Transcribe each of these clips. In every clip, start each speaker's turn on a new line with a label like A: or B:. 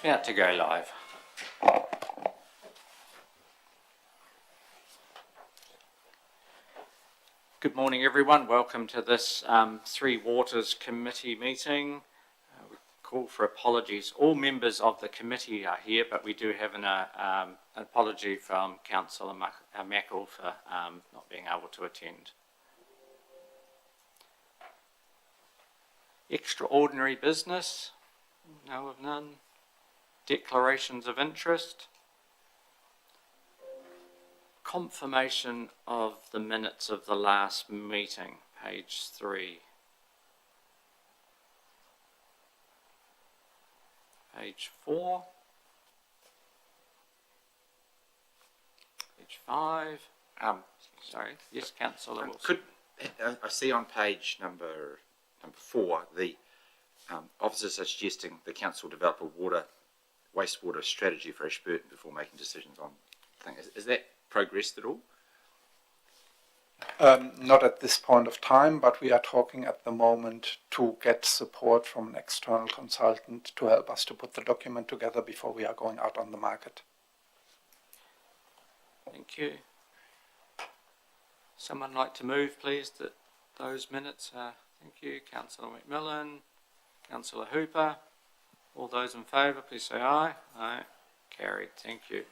A: About to go live. Good morning, everyone. Welcome to this Three Waters Committee meeting. We call for apologies. All members of the committee are here, but we do have an apology from Councillor Mackle for not being able to attend. Extraordinary business? No of none. Declarations of interest? Confirmation of the minutes of the last meeting, page 3. Page 4. Page 5. Sorry, yes, Councillor Wilson.
B: I see on page number 4, the officers are suggesting the council develop a wastewater strategy for Ashburton before making decisions on things. Is that progressed at all?
C: Not at this point of time, but we are talking at the moment to get support from an external consultant to help us to put the document together before we are going out on the market.
A: Thank you. Someone like to move, please, that those minutes are. Thank you. Councillor McMillan, Councillor Hooper. All those in favour, please say aye. Aye. Carried. Thank you.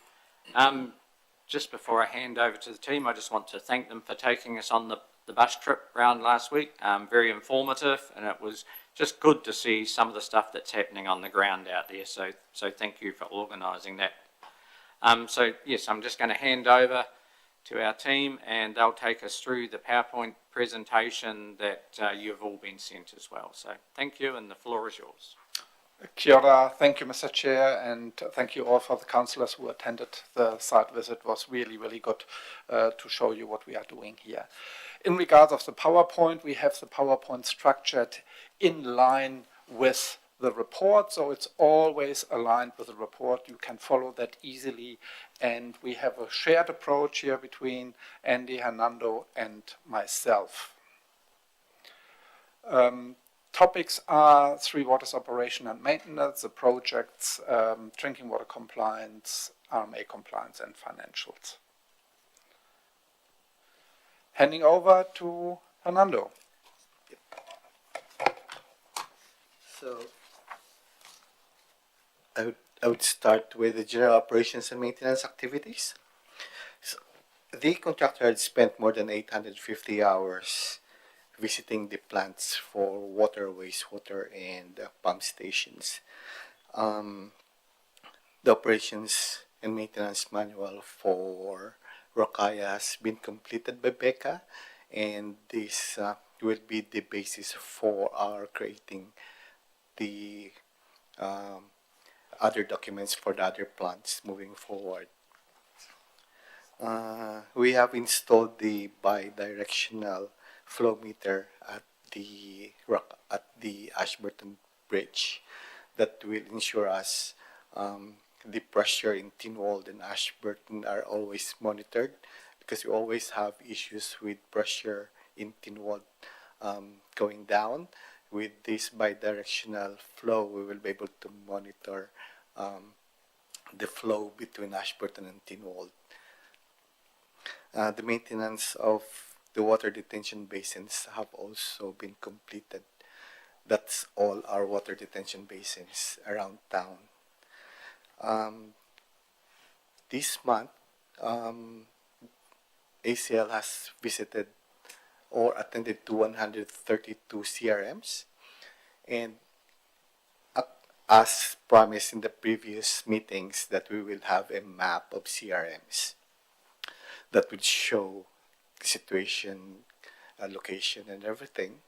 A: Just before I hand over to the team, I just want to thank them for taking us on the bus trip round last week. Very informative, and it was just good to see some of the stuff that's happening on the ground out there. So thank you for organising that. So yes, I'm just going to hand over to our team, and they'll take us through the PowerPoint presentation that you've all been sent as well. So thank you, and the floor is yours.
C: Kia ora. Thank you, Mr. Chair, and thank you all for the councillors who attended the site visit. It was really, really good to show you what we are doing here. In regards of the PowerPoint, we have the PowerPoint structured in line with the report, so it's always aligned with the report. You can follow that easily, and we have a shared approach here between Andy, Hernando, and myself. Topics are Three Waters operation and maintenance, the projects, drinking water compliance, RMA compliance, and financials. Handing over to Hernando.
D: So I would start with the general operations and maintenance activities. So the contractor had spent more than 850 hours visiting the plants for water, wastewater, and pump stations. The operations and maintenance manual for Rokaya has been completed by Becca, and this will be the basis for our creating the other documents for the other plants moving forward. We have installed the bi-directional flow meter at the Ashburton Bridge that will ensure us the pressure in Tynwald and Ashburton are always monitored, because we always have issues with pressure in Tynwald going down. With this bi-directional flow, we will be able to monitor the flow between Ashburton and Tynwald. The maintenance of the water detention basins have also been completed. That's all our water detention basins around town. This month, ACL has visited or attended to 132 CRMs, and as promised in the previous meetings, that we will have a map of CRMs that would show situation, location, and everything.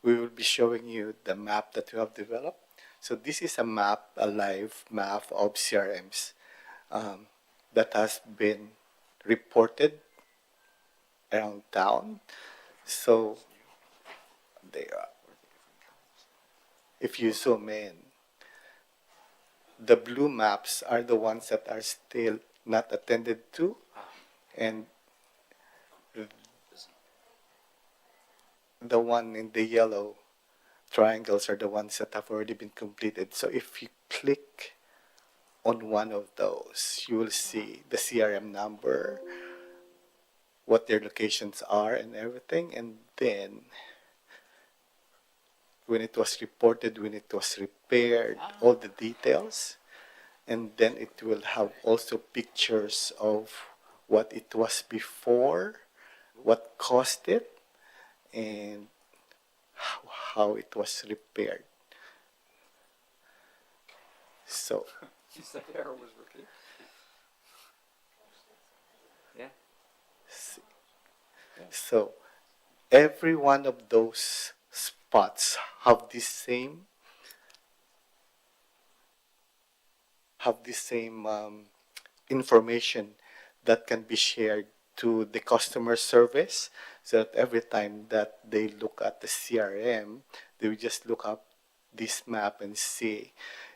D: We will be showing you the map that we have developed. So this is a map, a live map of CRMs that has been reported around town. So they are. If you zoom in, the blue maps are the ones that are still not attended to, and the one in the yellow triangles are the ones that have already been completed. So if you click on one of those, you will see the CRM number, what their locations are and everything, and then when it was reported, when it was repaired, all the details, and then it will have also pictures of what it was before, what caused it, and how it was repaired. So
A: Is that error was repeated? Yeah.
D: So every one of those spots have this same information that can be shared to the customer service, so that every time that they look at the CRM, they will just look up this map and see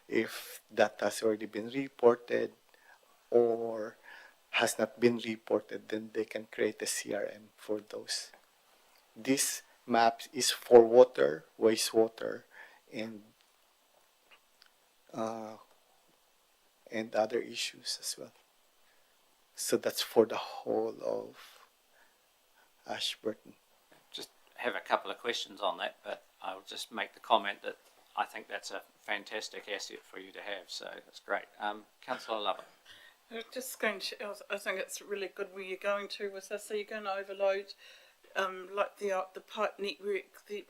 D: if that has already been reported or has not been reported. Then they can create a CRM for those. This map is for water, wastewater, and other issues as well. So that's for the whole of Ashburton.
A: Just have a couple of questions on that, but I'll just make the comment that I think that's a fantastic asset for you to have, so that's great. Councillor Lovett.
E: Just going to, I think it's really good where you're going to with this. So you're going to overload, like the pipe network,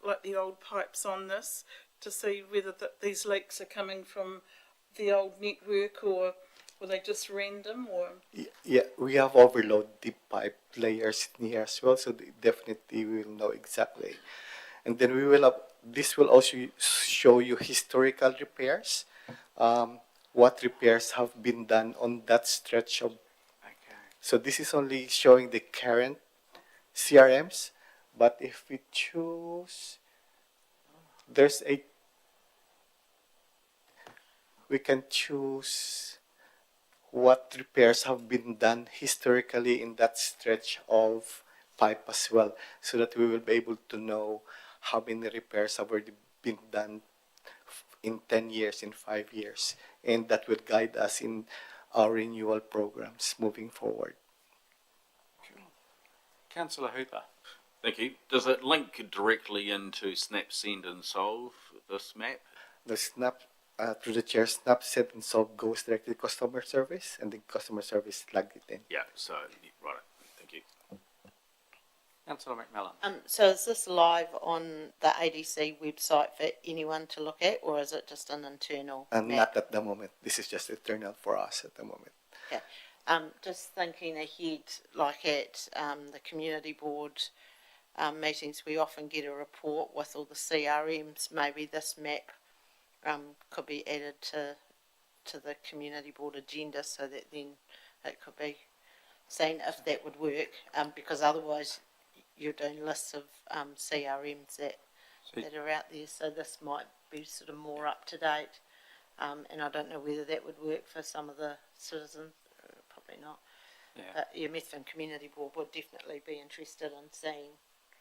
E: like the old pipes on this, to see whether these leaks are coming from the old network, or were they just random, or?
D: Yeah, we have overload the pipe layers in here as well, so definitely we will know exactly. And then we will this will also show you historical repairs. What repairs have been done on that stretch of.
A: Okay.
D: So this is only showing the current CRMs, but if we choose, we can choose what repairs have been done historically in that stretch of pipe as well, so that we will be able to know how many repairs have already been done in 10 years, in 5 years, and that will guide us in our renewal programs moving forward.
A: Councillor Hooper.
F: Thank you. Does it link directly into Snap, Send and Solve, this map?
D: The Snap, through the chair, Snap, Send and Solve goes directly to customer service, and the customer service plugged it in.
F: Yeah, so, right, thank you.
A: Councillor McMillan.
G: So is this live on the ADC website for anyone to look at, or is it just an internal
D: And
G: map?
D: not at the moment. This is just internal for us at the moment.
G: Okay. Just thinking ahead, like at the community board meetings, we often get a report with all the CRMs. Maybe this map could be added to the community board agenda, so that then it could be seen if that would work, because otherwise you're doing lists of CRMs that are out there, so this might be sort of more up to date, and I don't know whether that would work for some of the citizens. Probably not.
A: Yeah.
G: But your Methven Community Board would definitely be interested in seeing.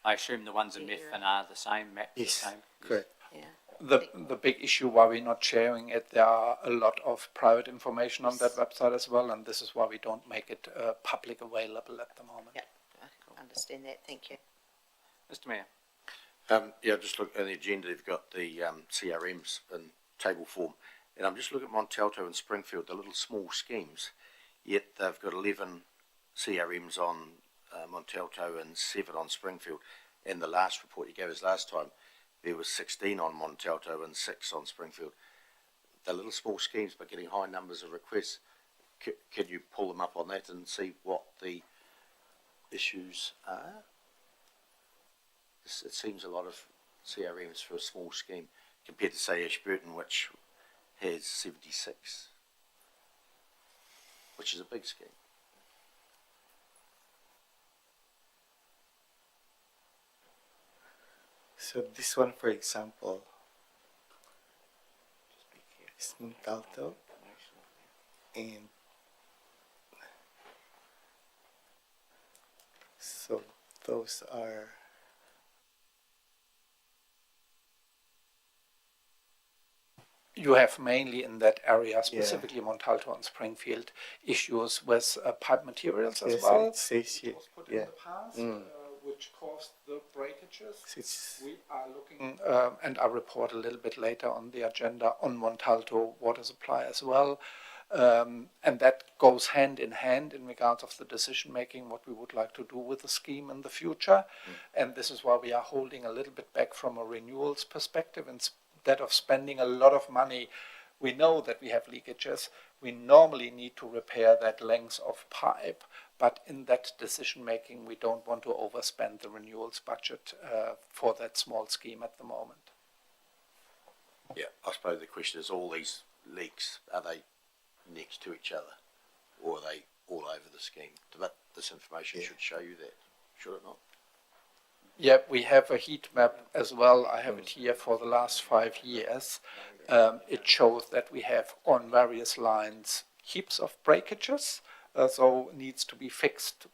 A: I assume the ones in Methven are the same map.
D: Yes,
A: the same.
D: correct.
G: Yeah.
C: The big issue why we're not sharing it, there are a lot of private information on that website as well, and this is why we don't make it public available at the moment.
G: Yeah, I understand that. Thank you.
A: Mr. Mayor.
H: Yeah, just look at the agenda. They've got the CRMs in table form, and I'm just looking at Montalto and Springfield, the little small schemes. Yet they've got 11 CRMs on Montalto and 7 on Springfield. In the last report you gave us last time, there was 16 on Montalto and 6 on Springfield. The little small schemes, but getting high numbers of requests. Can you pull them up on that and see what the issues are? It seems a lot of CRMs for a small scheme compared to, say, Ashburton, which has 76, which is a big scheme.
D: So this one, for example, is Montalto, and so those are
C: You have mainly in that area, specifically Montalto and Springfield, issues with pipe materials as
D: Yes,
C: well.
D: it says here.
C: Which was put
D: Yeah.
C: in the past, which caused the breakages.
D: It's,
C: We are looking, and I'll report a little bit later on the agenda on Montalto water supply as well. And that goes hand in hand in regards of the decision making, what we would like to do with the scheme in the future. And this is why we are holding a little bit back from a renewals perspective. Instead of spending a lot of money, we know that we have leakages. We normally need to repair that length of pipe, but in that decision making, we don't want to overspend the renewals budget for that small scheme at the moment.
H: Yeah, I suppose the question is, all these leaks, are they next to each other, or are they all over the scheme? But this information should show you that, should it not?
C: Yeah, we have a heat map as well. I have it here for the last 5 years. It shows that we have on various lines heaps of breakages, so needs to be fixed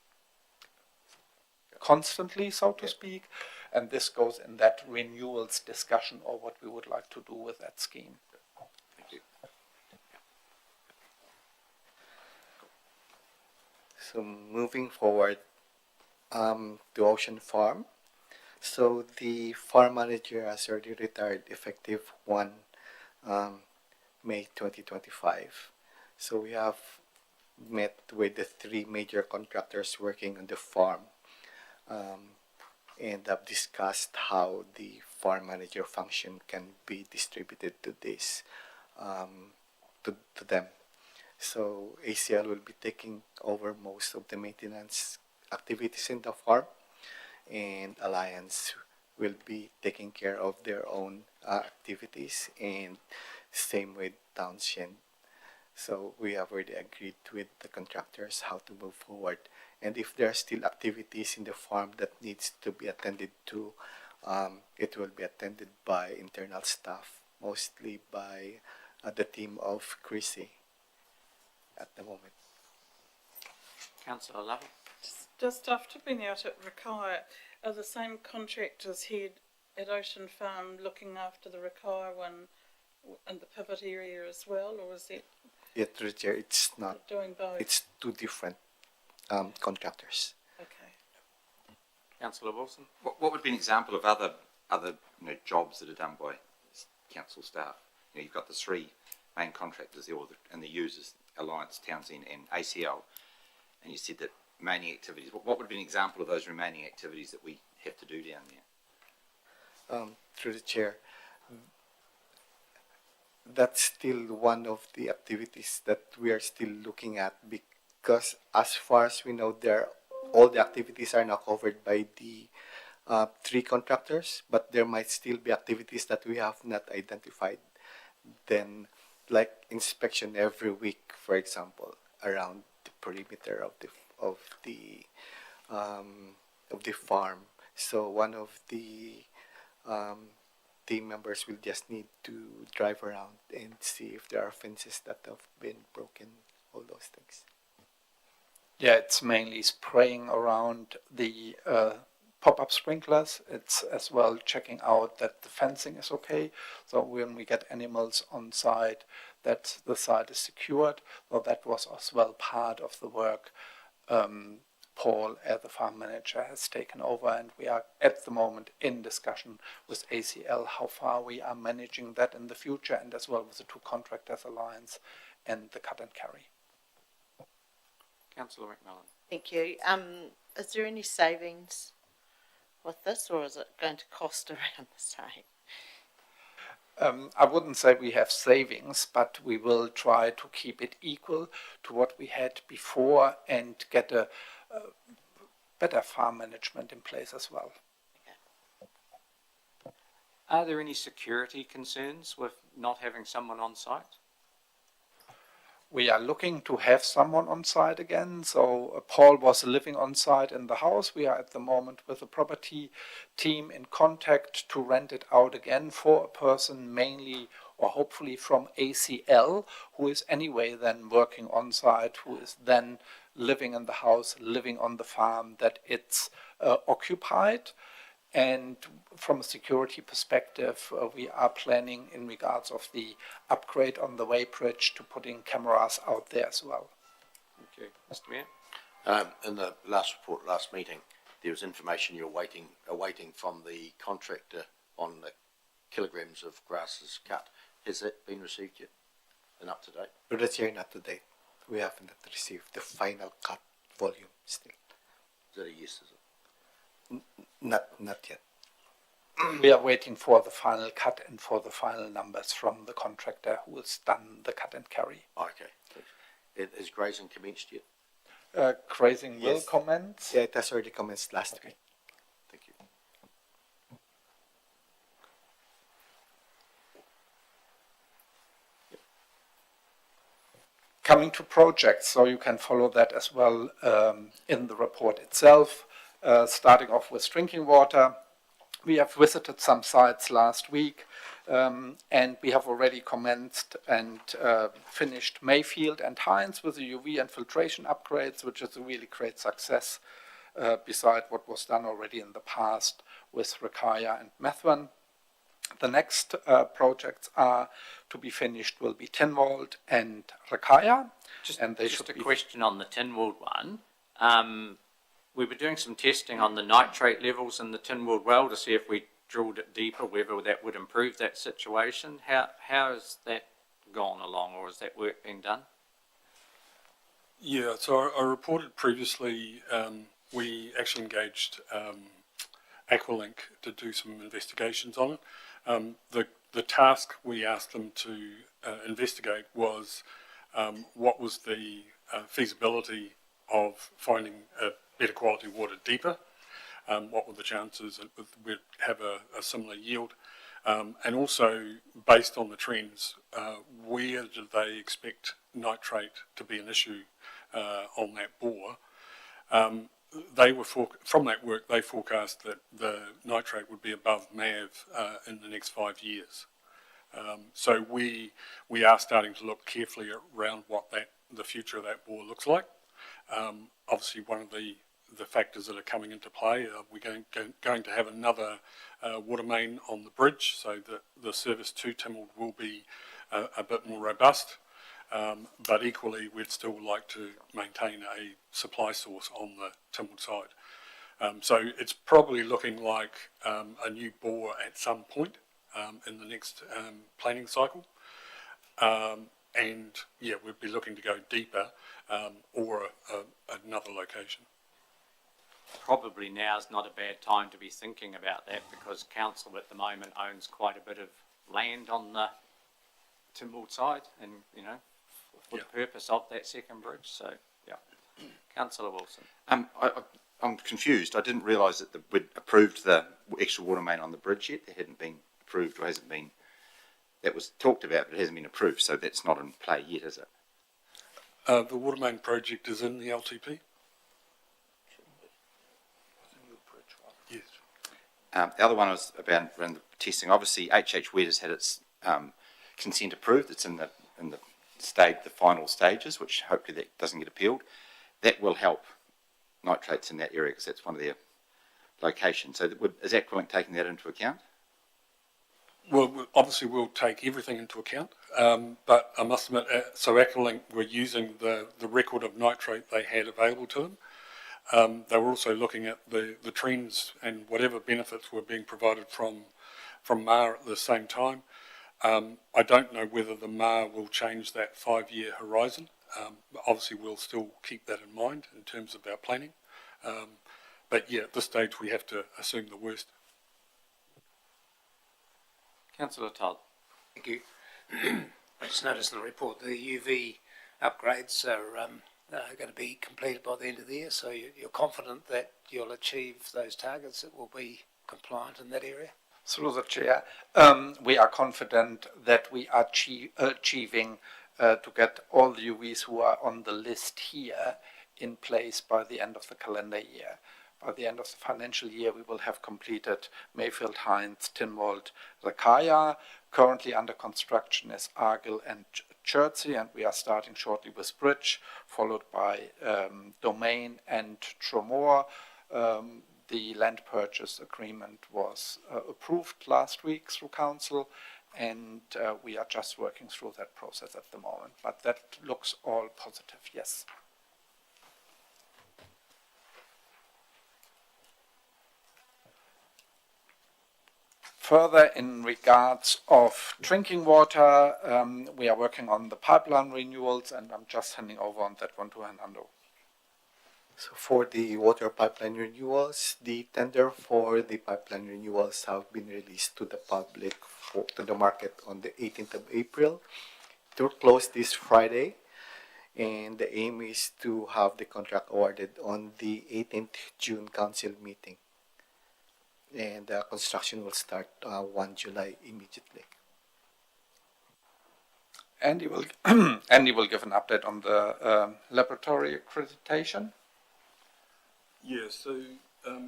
C: constantly, so to speak. And this goes in that renewals discussion or what we would like to do with that scheme.
H: Thank you.
D: so moving forward to Ocean Farm. So the farm manager has already retired effective 1 May 2025. So we have met with the 3 major contractors working on the farm and have discussed how the farm manager function can be distributed to this to them. So ACL will be taking over most of the maintenance activities in the farm, and Alliance will be taking care of their own activities, and same with Townshend. So we have already agreed with the contractors how to move forward. And if there are still activities in the farm that needs to be attended to, it will be attended by internal staff, mostly by the team of Chrissy at the moment.
A: Councillor Lovell.
E: Just after being out at Rakaia, are the same contractors here at Ocean Farm looking after the Rakaia one and the pivot area as well, or is it
D: It's not.
E: doing both?
D: It's 2 different contractors.
E: Okay.
A: Councillor Wilson.
B: What would be an example of other jobs that are done by council staff? You've got the 3 main contractors there, and the users, Alliance, Townsend and ACL, and you said that remaining activities. What would be an example of those remaining activities that we have to do down there?
D: Through the chair, that's still one of the activities that we are still looking at, because as far as we know, all the activities are now covered by the 3 contractors, but there might still be activities that we have not identified. Then, like inspection every week, for example, around the perimeter of the farm. So one of the team members will just need to drive around and see if there are fences that have been broken, all those things.
C: Yeah, it's mainly spraying around the pop-up sprinklers. It's as well checking out that the fencing is okay. So when we get animals on site, that the site is secured. So that was as well part of the work Paul, the farm manager, has taken over, and we are at the moment in discussion with ACL how far we are managing that in the future, and as well with the 2 contractors, Alliance and the cut and carry.
A: Councillor McMillan.
G: Thank you. Is there any savings with this, or is it going to cost around the same?
C: I wouldn't say we have savings, but we will try to keep it equal to what we had before and get a better farm management in place as well.
A: Are there any security concerns with not having someone on site?
C: We are looking to have someone on site again. So Paul was living on site in the house. We are at the moment with the property team in contact to rent it out again for a person mainly or hopefully from ACL, who is anyway then working on site, who is then living in the house, living on the farm, that it's occupied. And from a security perspective, we are planning in regards of the upgrade on the weighbridge to putting cameras out there as well.
A: Thank you. Mr. Mayor?
H: In the last report, last meeting, there was information you're awaiting from the contractor on the kilograms of grasses cut. Has that been received yet and up to date?
D: But that's here not to date. We haven't received the final cut volume still.
H: Is that a yes, is it?
D: Not yet.
C: We are waiting for the final cut and for the final numbers from the contractor who has done the cut and carry.
H: Okay. Has grazing commenced yet?
C: Grazing will
D: Yes.
C: commence.
D: Yeah, it has already commenced last week.
H: Thank you.
C: Coming to projects, so you can follow that as well in the report itself. Starting off with drinking water, we have visited some sites last week, and we have already commenced and finished Mayfield and Hines with the UV and filtration upgrades, which is a really great success, beside what was done already in the past with Rakaya and Methven. The next projects are to be finished will be Tinwald and Rakaya. And they
A: Just
C: should
A: a
C: be
A: question on the Tinwald one. We were doing some testing on the nitrate levels in the Tinwald well to see if we drilled it deeper, whether that would improve that situation. How has that gone along, or has that work been done?
I: Yeah, so I reported previously we actually engaged Aqualink to do some investigations on it. The task we asked them to investigate was what was the feasibility of finding a better quality water deeper, what were the chances that we'd have a similar yield, and also based on the trends, where did they expect nitrate to be an issue on that bore. From that work, they forecast that the nitrate would be above MAV in the next 5 years. So we are starting to look carefully around what the future of that bore looks like. Obviously, one of the factors that are coming into play, we're going to have another water main on the bridge, so that the service to Tinwald will be a bit more robust. But equally, we'd still like to maintain a supply source on the Tinwald side. So it's probably looking like a new bore at some point in the next planning cycle. And yeah, we'd be looking to go deeper or another location.
A: Probably now is not a bad time to be thinking about that, because council at the moment owns quite a bit of land on the Tinwald side, and for the purpose of that second bridge. So yeah, Councillor Wilson.
B: I'm confused. I didn't realise that we'd approved the extra water main on the bridge yet. It hadn't been approved, or hasn't been. That was talked about, but it hasn't been approved. So that's not in play yet, is it?
I: The water main project is in the LTP. Yes.
B: The other one was about around the testing. Obviously, HH Wet has had its consent approved. It's in the final stages, which hopefully that doesn't get appealed. That will help nitrates in that area, because that's one of their locations. So is Aqualink taking that into account?
I: Well, obviously we'll take everything into account, but I must admit, so Aqualink were using the record of nitrate they had available to them. They were also looking at the trends and whatever benefits were being provided from MAR at the same time. I don't know whether the MAR will change that 5-year horizon. Obviously we'll still keep that in mind in terms of our planning. But yeah, at this stage we have to assume the worst.
A: Councillor Todd.
J: Thank you. I just noticed in the report the UV upgrades are going to be completed by the end of the year, so you're confident that you'll achieve those targets, that will be compliant in that area?
C: Through the chair, we are confident that we are achieving to get all the UVs who are on the list here in place by the end of the calendar year. By the end of the financial year, we will have completed Mayfield, Hines, Tinwald, Rakaya. Currently under construction is Argyll and Chertsey, and we are starting shortly with Bridge, followed by Domain and Tremor. the land purchase agreement was approved last week through council, and we are just working through that process at the moment. But that looks all positive, yes. Further, in regards of drinking water, we are working on the pipeline renewals, and I'm just handing over on that one to Hernando.
D: So for the water pipeline renewals, the tender for the pipeline renewals have been released to the public, to the market on the 18th of April. It will close this Friday, and the aim is to have the contract awarded on the 18th June council meeting. And construction will start 1 July immediately.
C: Andy will Andy will give an update on the laboratory accreditation.
I: Yeah, so, beg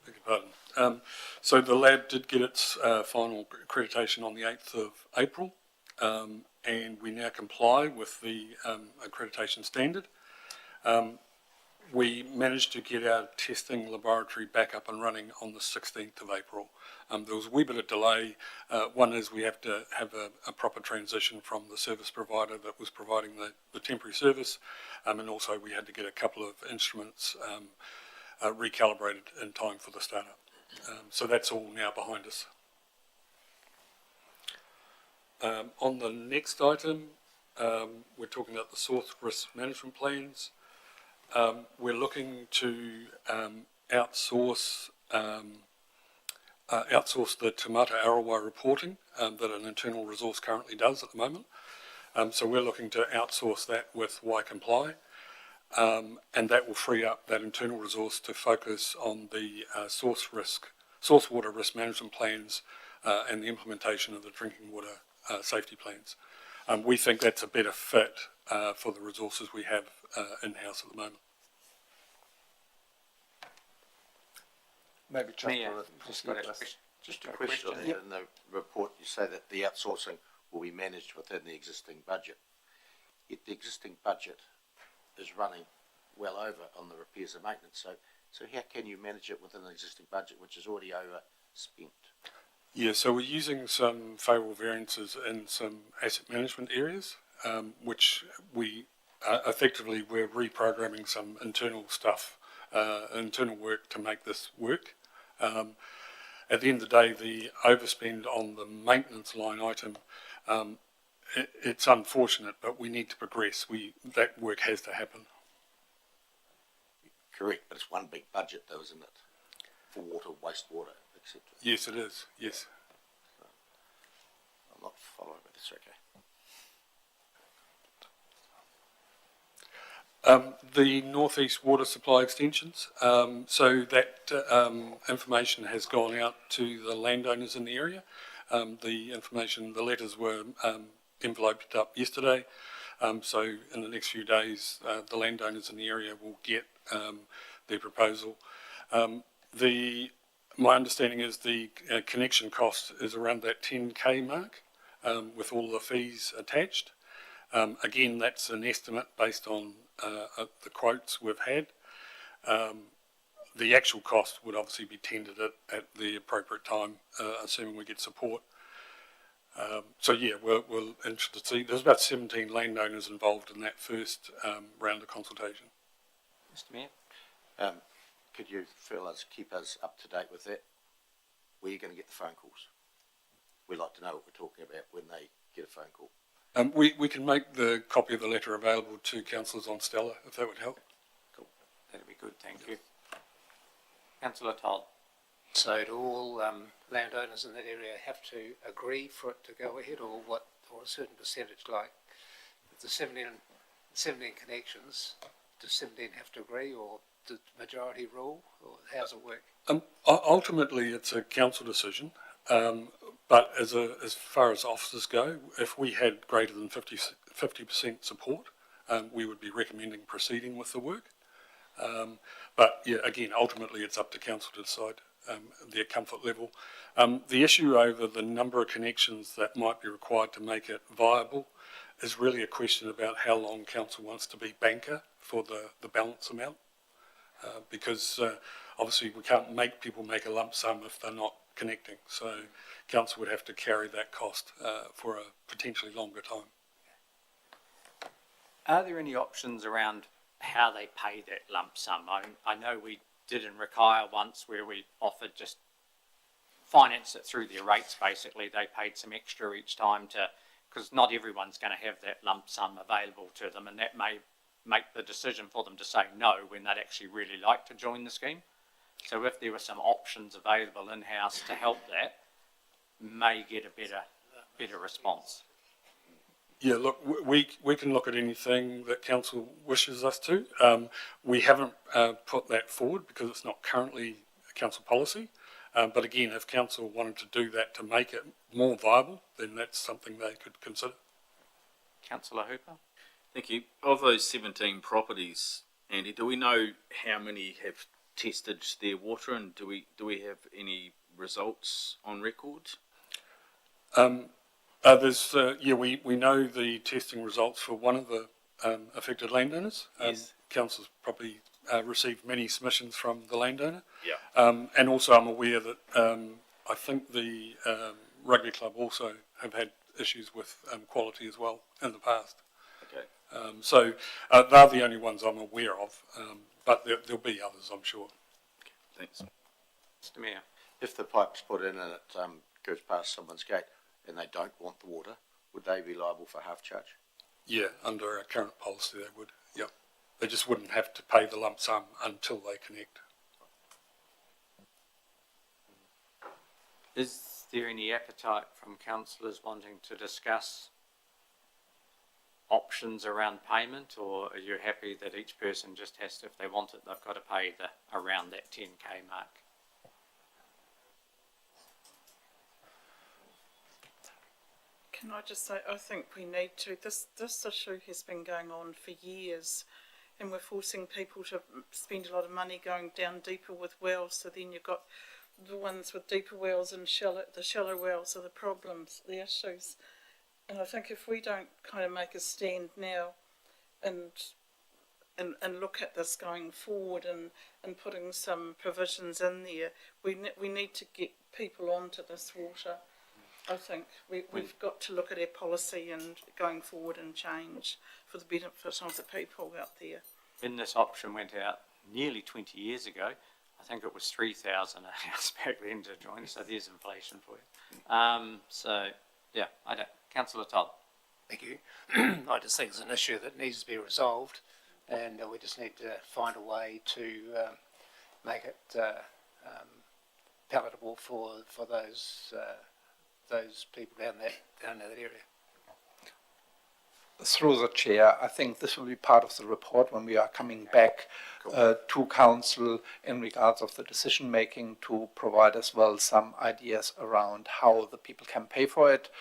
I: your pardon. So the lab did get its final accreditation on the 8th of April, and we now comply with the accreditation standard. We managed to get our testing laboratory back up and running on the 16th of April. There was a wee bit of delay. One is we have to have a proper transition from the service provider that was providing the temporary service, and also we had to get a couple of instruments recalibrated in time for the startup. So that's all now behind us. On the next item, we're talking about the source risk management plans. We're looking to outsource the Tamata Arawa reporting that an internal resource currently does at the moment. So we're looking to outsource that with Y-Comply, and that will free up that internal resource to focus on the source water risk management plans and the implementation of the drinking water safety plans. We think that's a better fit for the resources we have in-house at the moment.
C: Maybe just
H: Just a question. In the report, you say that the outsourcing will be managed within the existing budget. Yet the existing budget is running well over on the repairs and maintenance. So how can you manage it within the existing budget, which is already overspent?
I: Yeah, so we're using some favourable variances in some asset management areas, which we effectively we're reprogramming some internal stuff, internal work to make this work. At the end of the day, the overspend on the maintenance line item, it's unfortunate, but we need to progress. That work has to happen.
H: Correct, but it's one big budget though, isn't it? For water, wastewater, etc.
I: Yes, it is, yes.
H: I'm not following, but it's okay.
I: The northeast water supply extensions, so that information has gone out to the landowners in the area. The letters were enveloped up yesterday, so in the next few days the landowners in the area will get their proposal. My understanding is the connection cost is around that 10K mark with all the fees attached. Again, that's an estimate based on the quotes we've had. The actual cost would obviously be tendered at the appropriate time, assuming we get support. So yeah, we're interested to see. There's about 17 landowners involved in that first round of consultation.
A: Mr. Mayor?
H: Could you keep us up to date with that? Where are you going to get the phone calls? We'd like to know what we're talking about when they get a phone call.
I: We can make the copy of the letter available to councillors on Stella, if that would help.
A: Cool. That'd be good, thank you. Councillor Toll.
J: So do all landowners in that area have to agree for it to go ahead, or a certain percentage, like if the 17 connections, does 17 have to agree, or the majority rule, or how does it work?
I: Ultimately, it's a council decision. But as far as officers go, if we had greater than 50% support, we would be recommending proceeding with the work. But yeah, again, ultimately it's up to council to decide their comfort level. The issue over the number of connections that might be required to make it viable is really a question about how long council wants to be banker for the balance amount. Because obviously we can't make people make a lump sum if they're not connecting. So council would have to carry that cost for a potentially longer time.
A: Are there any options around how they pay that lump sum? I know we did in Rakaia once where we offered just finance it through their rates. Basically, they paid some extra each time because not everyone's going to have that lump sum available to them, and that may make the decision for them to say no when they'd actually really like to join the scheme. So if there were some options available in-house to help that, may get a better response.
I: Yeah, look, we can look at anything that council wishes us to. We haven't put that forward because it's not currently a council policy. But again, if council wanted to do that to make it more viable, then that's something they could consider.
A: Councillor Hooper?
F: Thank you. Of those 17 properties, Andy, do we know how many have tested their water, and do we have any results on record?
I: We know the testing results for one of the affected landowners.
F: Yes.
I: Council's probably received many submissions from the landowner.
F: Yeah.
I: And also I'm aware that I think the rugby club also have had issues with quality as well in the past.
F: Okay.
I: So they're the only ones I'm aware of, but there'll be others, I'm sure.
F: Okay. Thanks.
A: Mr Mayor?
H: If the pipe's put in and it goes past someone's gate and they don't want the water, would they be liable for half charge?
I: Yeah, under our current policy they would, yeah. They just wouldn't have to pay the lump sum until they connect.
A: Is there any appetite from councillors wanting to discuss options around payment, or are you happy that each person just has to, if they want it, they've got to pay around that 10k mark?
E: Can I just say, I think we need to, this issue has been going on for years, and we're forcing people to spend a lot of money going down deeper with wells, so then you've got the ones with deeper wells and the shallow wells are the problems, the issues. And I think if we don't kind of make a stand now and look at this going forward and putting some provisions in there, we need to get people onto this water. I think we've got to look at our policy and going forward and change for the benefit of the people out there.
A: When this option went out nearly 20 years ago, I think it was 3,000 a house back then to join, so there's inflation for you. So, yeah, Councillor Todd.
J: Thank you. I just think it's an issue that needs to be resolved, and we just need to find a way to make it palatable for those people down that area.
C: Through the chair, I think this will be part of the report when we are coming back to council in regards of the decision making, to provide as well some ideas around how the people can pay for it.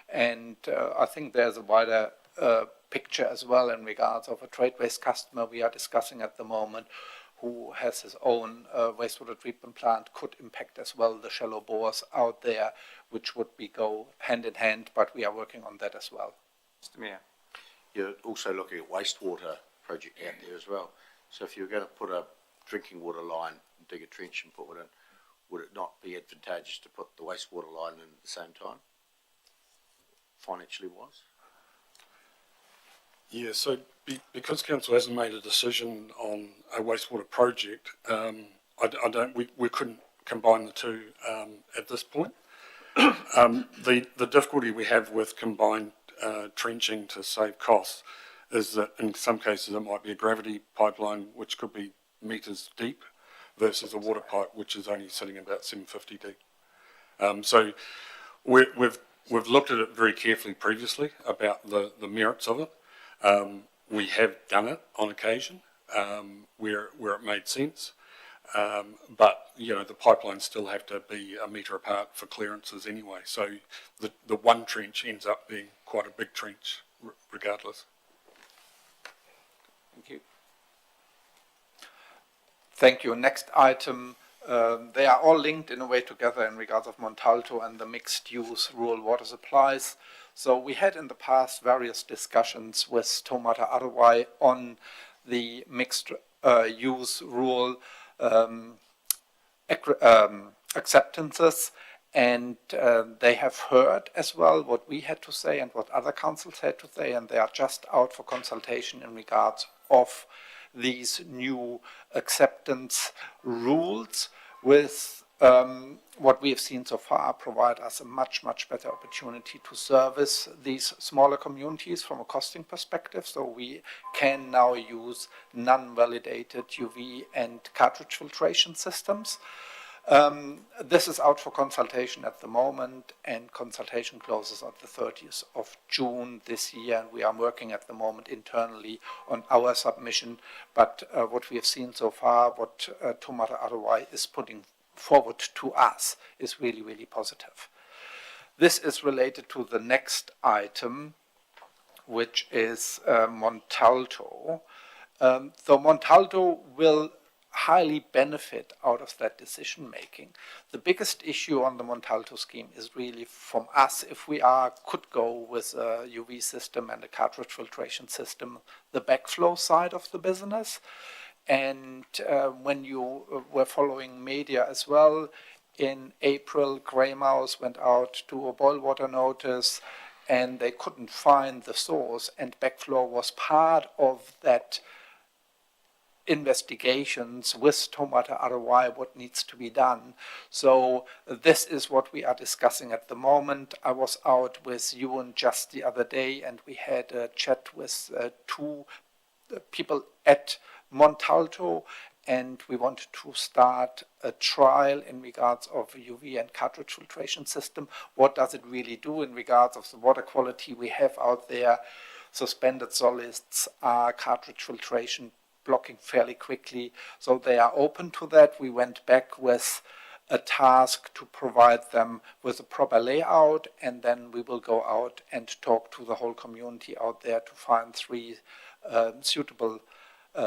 C: And I think there's a wider picture as well in regards of a trade waste customer we are discussing at the moment, who has his own wastewater treatment plant, could impact as well the shallow bores out there, which would go hand in hand, but we are working on that as well.
A: Mr Mayor.
H: You're also looking at wastewater project out there as well. So if you're going to put a drinking water line, dig a trench and put one in, would it not be advantageous to put the wastewater line in at the same time, financially wise?
I: Yeah, so because council hasn't made a decision on a wastewater project, we couldn't combine the two at this point. The difficulty we have with combined trenching to save costs is that in some cases it might be a gravity pipeline which could be metres deep versus a water pipe which is only sitting about 750 deep. So we've looked at it very carefully previously about the merits of it. We have done it on occasion where it made sense, but the pipelines still have to be a metre apart for clearances anyway. So the one trench ends up being quite a big trench regardless.
A: Thank you.
C: Thank you. Next item. They are all linked in a way together in regards of Montalto and the mixed-use rural water supplies. So we had in the past various discussions with Taumata Arawai on the mixed-use rural acceptances, and they have heard as well what we had to say and what other councils had to say, and they are just out for consultation in regards of these new acceptance rules, with what we have seen so far provide us a much, much better opportunity to service these smaller communities from a costing perspective. So we can now use non-validated UV and cartridge filtration systems. This is out for consultation at the moment, and consultation closes on the 30th of June this year, and we are working at the moment internally on our submission. But what we have seen so far, what Tomata ROI is putting forward to us, is really, really positive. This is related to the next item, which is Montalto. So Montalto will highly benefit out of that decision making. The biggest issue on the Montalto scheme is really from us, if we could go with a UV system and a cartridge filtration system, the backflow side of the business. And when you were following media as well, in April, Greymouse went out to a boil water notice, and they couldn't find the source, and backflow was part of that investigations with Tomata ROI, what needs to be done. So this is what we are discussing at the moment. I was out with Ewan just the other day, and we had a chat with two people at Montalto, and we wanted to start a trial in regards of a UV and cartridge filtration system. What does it really do in regards of the water quality we have out there? Suspended solids are cartridge filtration blocking fairly quickly, so they are open to that. We went back with a task to provide them with a proper layout, and then we will go out and talk to the whole community out there to find 3 suitable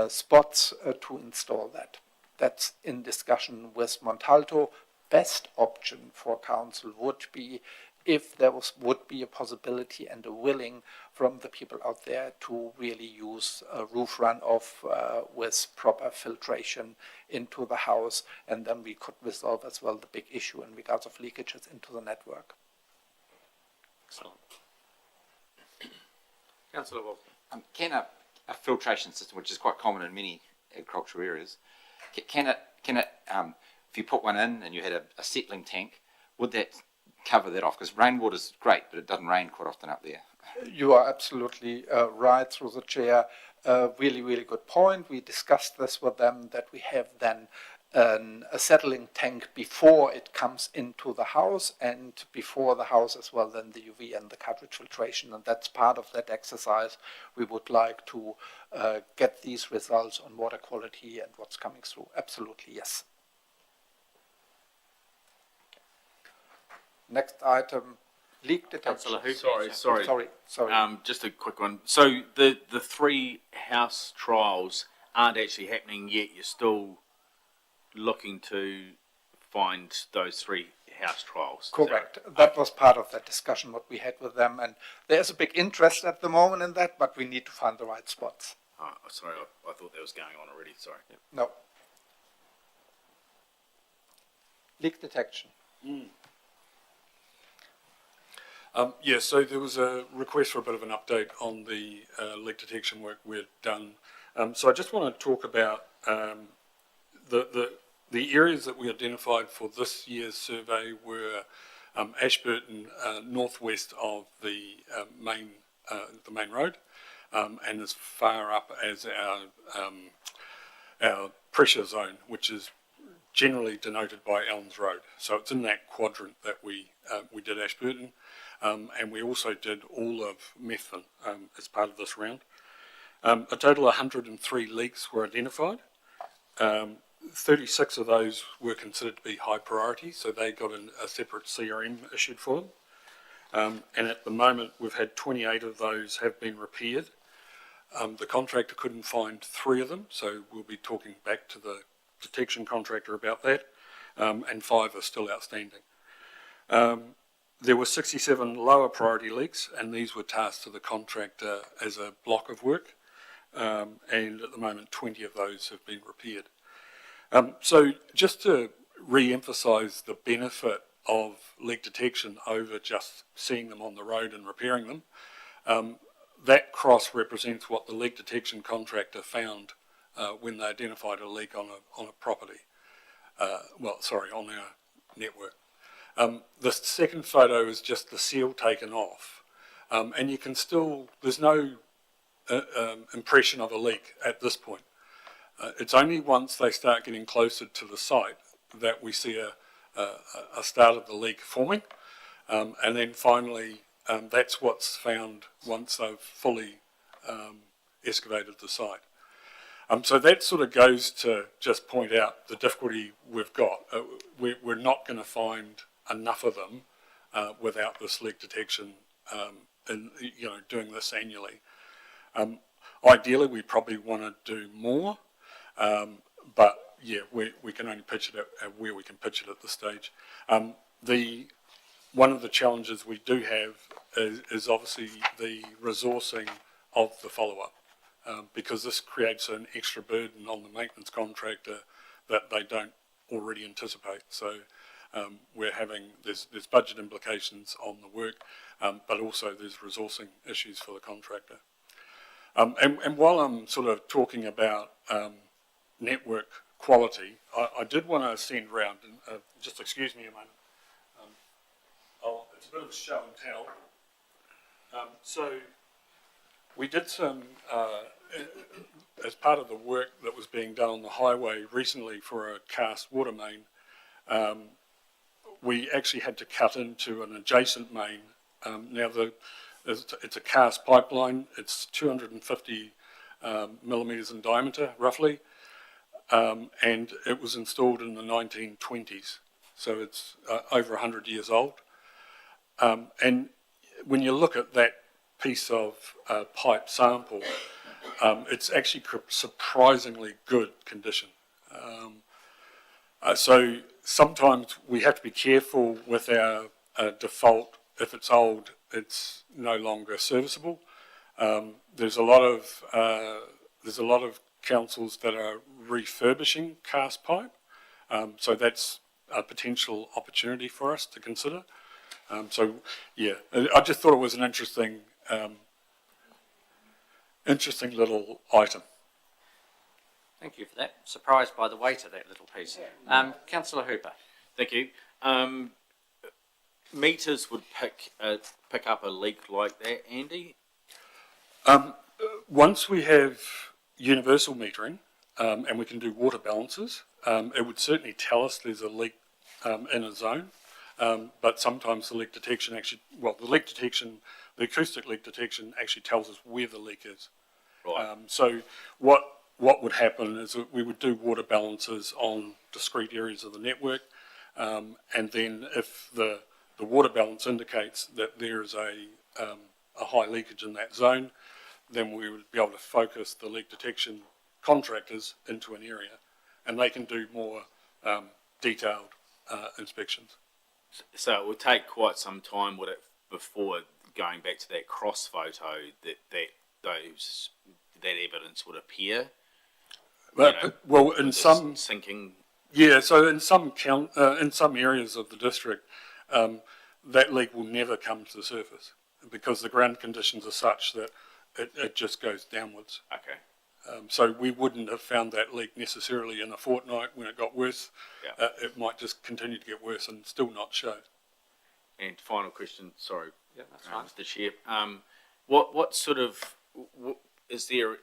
C: spots to install that. That's in discussion with Montalto. Best option for council would be if there would be a possibility and a willing from the people out there to really use a roof runoff with proper filtration into the house, and then we could resolve as well the big issue in regards of leakages into the network.
A: Excellent. Councillor Wolf.
B: Can a filtration system, which is quite common in many agricultural areas, can it if you put one in and you had a settling tank, would that cover that off? Because rainwater is great, but it doesn't rain quite often up there.
C: You are absolutely right through the chair. Really, really good point. We discussed this with them, that we have then a settling tank before it comes into the house, and before the house as well, then the UV and the cartridge filtration, and that's part of that exercise. We would like to get these results on water quality and what's coming through. Absolutely, yes. Next item, leak detection.
F: Sorry.
C: Sorry.
F: Just a quick one. So the 3 house trials aren't actually happening yet. You're still looking to find those 3 house trials.
C: Correct. That was part of that discussion what we had with them, and there's a big interest at the moment in that, but we need to find the right spots.
F: Oh, sorry, I thought that was going on already. Sorry.
C: No. Leak detection.
I: So there was a request for a bit of an update on the leak detection work we've done. So I just want to talk about the areas that we identified for this year's survey were Ashburton, northwest of the main road, and as far up as our pressure zone, which is generally denoted by Elms Road. So it's in that quadrant that we did Ashburton. And we also did all of Methven as part of this round. A total of 103 leaks were identified. 36 of those were considered to be high priority, so they got a separate CRM issued for them. And at the moment, we've had 28 of those have been repaired. The contractor couldn't find 3 of them, so we'll be talking back to the detection contractor about that, and 5 are still outstanding. There were 67 lower priority leaks, and these were tasked to the contractor as a block of work, and at the moment 20 of those have been repaired. So just to re-emphasise the benefit of leak detection over just seeing them on the road and repairing them. That cross represents what the leak detection contractor found when they identified a leak on a property. On our network. The second photo is just the seal taken off, and you can still, there's no impression of a leak at this point. It's only once they start getting closer to the site that we see a start of the leak forming, and then finally that's what's found once they've fully excavated the site. So that sort of goes to just point out the difficulty we've got. We're not going to find enough of them without this leak detection and doing this annually. Ideally, we probably want to do more, but yeah, we can only pitch it at where we can pitch it at this stage. One of the challenges we do have is obviously the resourcing of the follow-up, because this creates an extra burden on the maintenance contractor that they don't already anticipate. So there's budget implications on the work, but also there's resourcing issues for the contractor. And while I'm sort of talking about network quality, I did want to send round, and just excuse me a moment. It's a bit of a show and tell. So we did some, as part of the work that was being done on the highway recently for a cast water main, we actually had to cut into an adjacent main. Now it's a cast pipeline. It's 250 millimetres in diameter, roughly, and it was installed in the 1920s, so it's over 100 years old. And when you look at that piece of pipe sample, it's actually surprisingly good condition. So sometimes we have to be careful with our default. If it's old, it's no longer serviceable. There's a lot of councils that are refurbishing cast pipe, so that's a potential opportunity for us to consider. So yeah, I just thought it was an interesting little item.
A: Thank you for that. Surprised by the weight of that little piece. Councillor Hooper.
F: Thank you. Meters would pick up a leak like that, Andy?
I: Once we have universal metering and we can do water balances, it would certainly tell us there's a leak in a zone. But sometimes the leak detection the acoustic leak detection actually tells us where the leak is.
F: Right.
I: So what would happen is that we would do water balances on discrete areas of the network, and then if the water balance indicates that there is a high leakage in that zone, then we would be able to focus the leak detection contractors into an area, and they can do more detailed inspections.
F: So it would take quite some time, would it, before going back to that cross photo that evidence would appear?
I: Well, in some
F: sinking.
I: Yeah, so in some areas of the district, that leak will never come to the surface because the ground conditions are such that it just goes downwards.
F: Okay.
I: So we wouldn't have found that leak necessarily in a fortnight when it got worse.
F: Yeah.
I: It might just continue to get worse and still not show.
F: And final question, sorry,
A: Yeah, that's fine.
F: Mr. Chair. What sort of is there?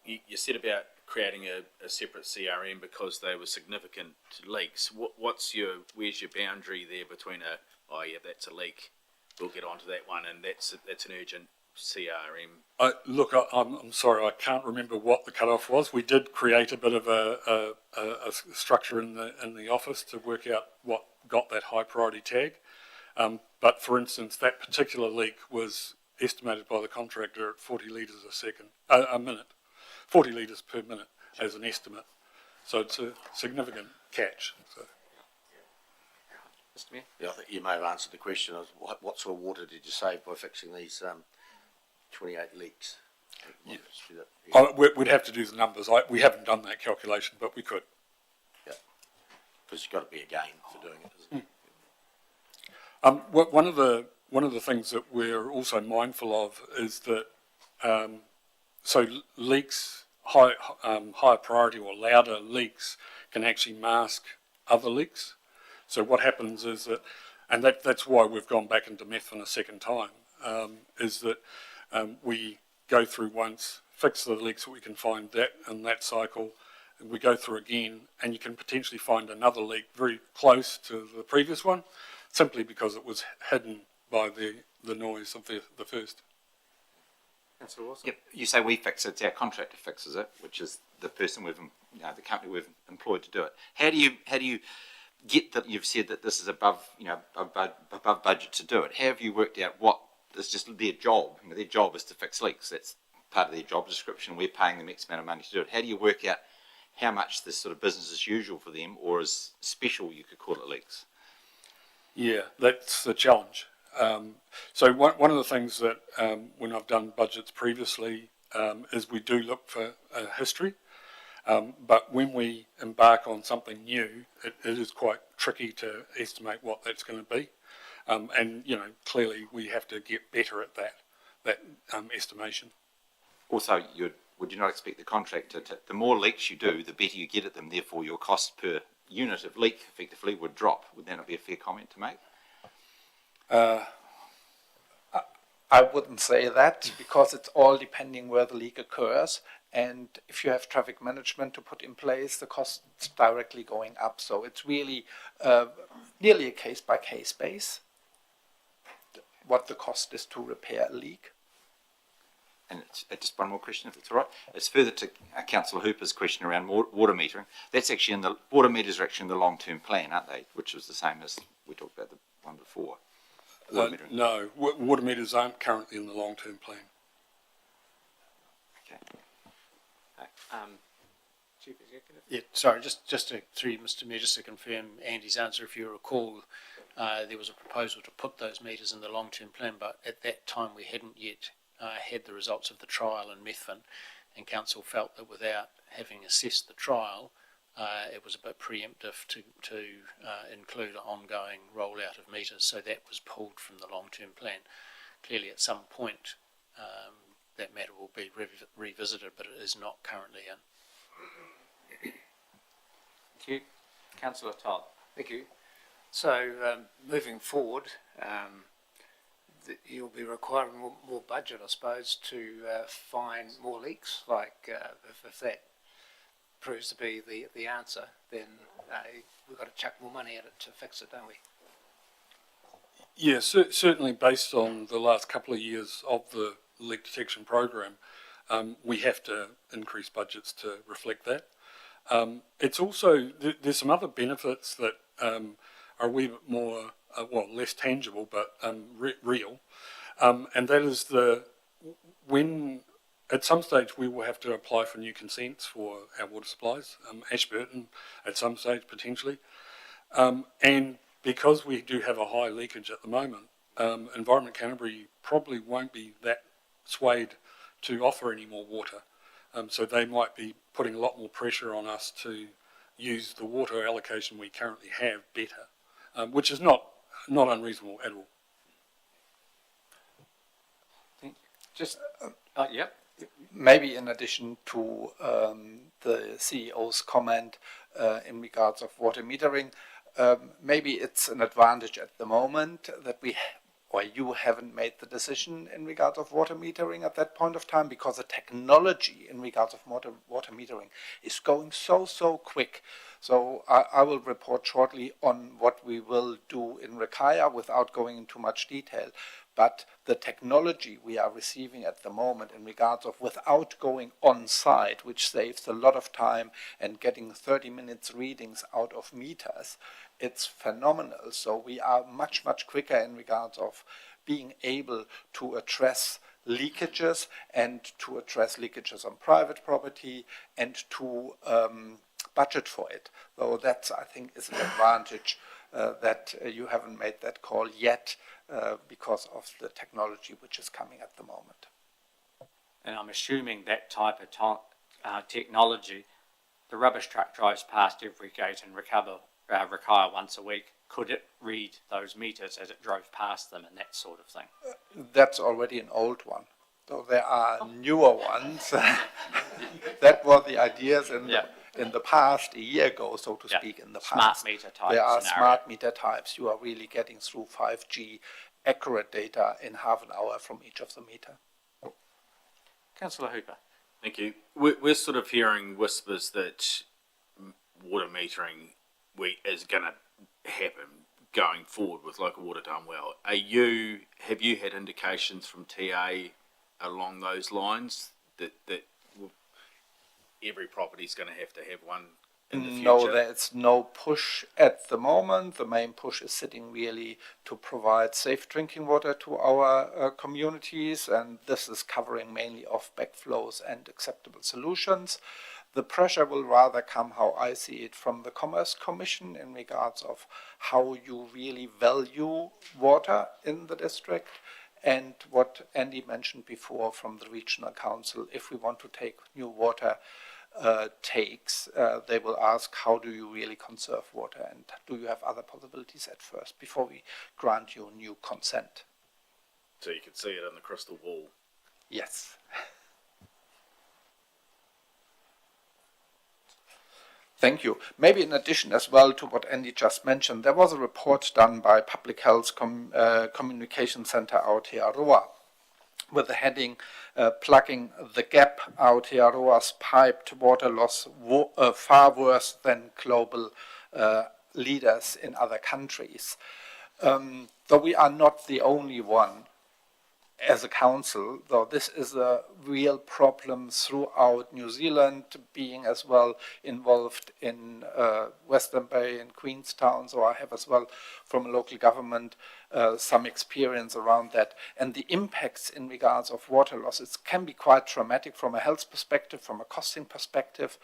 F: You said about creating a separate CRM because they were significant leaks. Where's your boundary there between that's a leak, we'll get onto that one, and that's an urgent CRM?
I: Look, I'm sorry, I can't remember what the cutoff was. We did create a bit of a structure in the office to work out what got that high priority tag. But for instance, that particular leak was estimated by the contractor at 40 litres a minute, 40 litres per minute as an estimate. So it's a significant catch. So.
A: Mr. Mayor?
H: Yeah, I think you may have answered the question of what sort of water did you save by fixing these 28 leaks?
I: Yeah. We'd have to do the numbers. We haven't done that calculation, but we could.
H: Yeah. Because you've got to be a gain for doing it, isn't it?
I: One of the things that we're also mindful of is that leaks, higher priority or louder leaks, can actually mask other leaks. So what happens is that, and that's why we've gone back into Methven a second time, is that we go through once, fix the leaks that we can find that in that cycle, and we go through again, and you can potentially find another leak very close to the previous one, simply because it was hidden by the noise of the first.
A: Councillor Wilson.
B: Yep, you say we fix it, it's our contractor fixes it, which is the person the company we've employed to do it. How do you get that you've said that this is above budget to do it? How have you worked out what is just their job? Their job is to fix leaks. That's part of their job description. We're paying them X amount of money to do it. How do you work out how much this sort of business as usual for them, or as special you could call it, leaks?
I: Yeah, that's the challenge. So one of the things that when I've done budgets previously is we do look for a history, but when we embark on something new, it is quite tricky to estimate what that's going to be, and clearly we have to get better at that estimation.
B: Also, would you not expect the contractor to, the more leaks you do, the better you get at them, therefore your cost per unit of leak effectively would drop? Would that not be a fair comment to make?
C: I wouldn't say that, because it's all depending where the leak occurs. And if you have traffic management to put in place, the cost is directly going up. So it's really nearly a case-by-case base, what the cost is to repair a leak.
B: And it's, just one more question, if it's all right. It's further to Councillor Hooper's question around water metering. That's actually water meters are actually in the long-term plan, aren't they? Which was the same as we talked about the one before.
I: No, water meters aren't currently in the long-term plan.
B: Okay.
A: Chief Executive.
J: Yeah, sorry, through you, Mr. Mayor, just to confirm Andy's answer, if you recall, there was a proposal to put those meters in the long-term plan, but at that time we hadn't yet had the results of the trial in Methven, and Council felt that without having assessed the trial, it was a bit preemptive to include an ongoing rollout of meters, so that was pulled from the long-term plan. Clearly at some point that matter will be revisited, but it is not currently in.
A: Thank you. Councillor Todd.
J: Thank you. So moving forward, you'll be requiring more budget, I suppose, to find more leaks. Like if that proves to be the answer, then we've got to chuck more money at it to fix it, don't we?
I: Yeah, certainly based on the last couple of years of the leak detection program, we have to increase budgets to reflect that. It's also, there's some other benefits that are a wee bit more, less tangible, but real. And that is when at some stage we will have to apply for new consents for our water supplies, Ashburton at some stage potentially. And because we do have a high leakage at the moment, Environment Canterbury probably won't be that swayed to offer any more water. So they might be putting a lot more pressure on us to use the water allocation we currently have better, which is not unreasonable at all.
A: Yep.
C: Maybe in addition to the CEO's comment in regards of water metering, maybe it's an advantage at the moment that you haven't made the decision in regards of water metering at that point of time, because the technology in regards of water metering is going so quick. So I will report shortly on what we will do in Rekaya without going into much detail. But the technology we are receiving at the moment in regards of without going on site, which saves a lot of time, and getting 30 minutes readings out of meters, it's phenomenal. So we are much quicker in regards of being able to address leakages, and to address leakages on private property, and to budget for it. So that, I think, is an advantage that you haven't made that call yet because of the technology which is coming at the moment.
A: And I'm assuming that type of technology, the rubbish truck drives past every gate and Rakaia once a week, could it read those meters as it drove past them and that sort of thing?
C: That's already an old one. So there are newer ones. That were the ideas in the past, a year ago, so to speak, in the
A: Smart
C: past.
A: meter type
C: There are
A: scenario.
C: smart meter types. You are really getting through 5G accurate data in half an hour from each of the meter.
A: Councillor Hooper.
F: Thank you. We're sort of hearing whispers that water metering is going to happen going forward with local water done well. Have you had indications from TA along those lines that every property is going to have one in the future?
C: No, there's no push at the moment. The main push is sitting really to provide safe drinking water to our communities, and this is covering mainly off backflows and acceptable solutions. The pressure will rather come, how I see it, from the Commerce Commission in regards of how you really value water in the district, and what Andy mentioned before from the Regional Council. If we want to take new water takes, they will ask, how do you really conserve water, and do you have other possibilities at first before we grant you new consent?
F: So you can see it on the crystal ball.
C: Yes. Thank you. Maybe in addition as well to what Andy just mentioned, there was a report done by Public Health Communication Center Aotearoa with the heading Plugging the Gap, Aotearoa's piped water loss far worse than global leaders in other countries. Though we are not the only one as a council, though this is a real problem throughout New Zealand, being as well involved in Western Bay and Queenstown, so I have as well from a local government some experience around that. And the impacts in regards of water losses can be quite traumatic from a health perspective, from a costing perspective.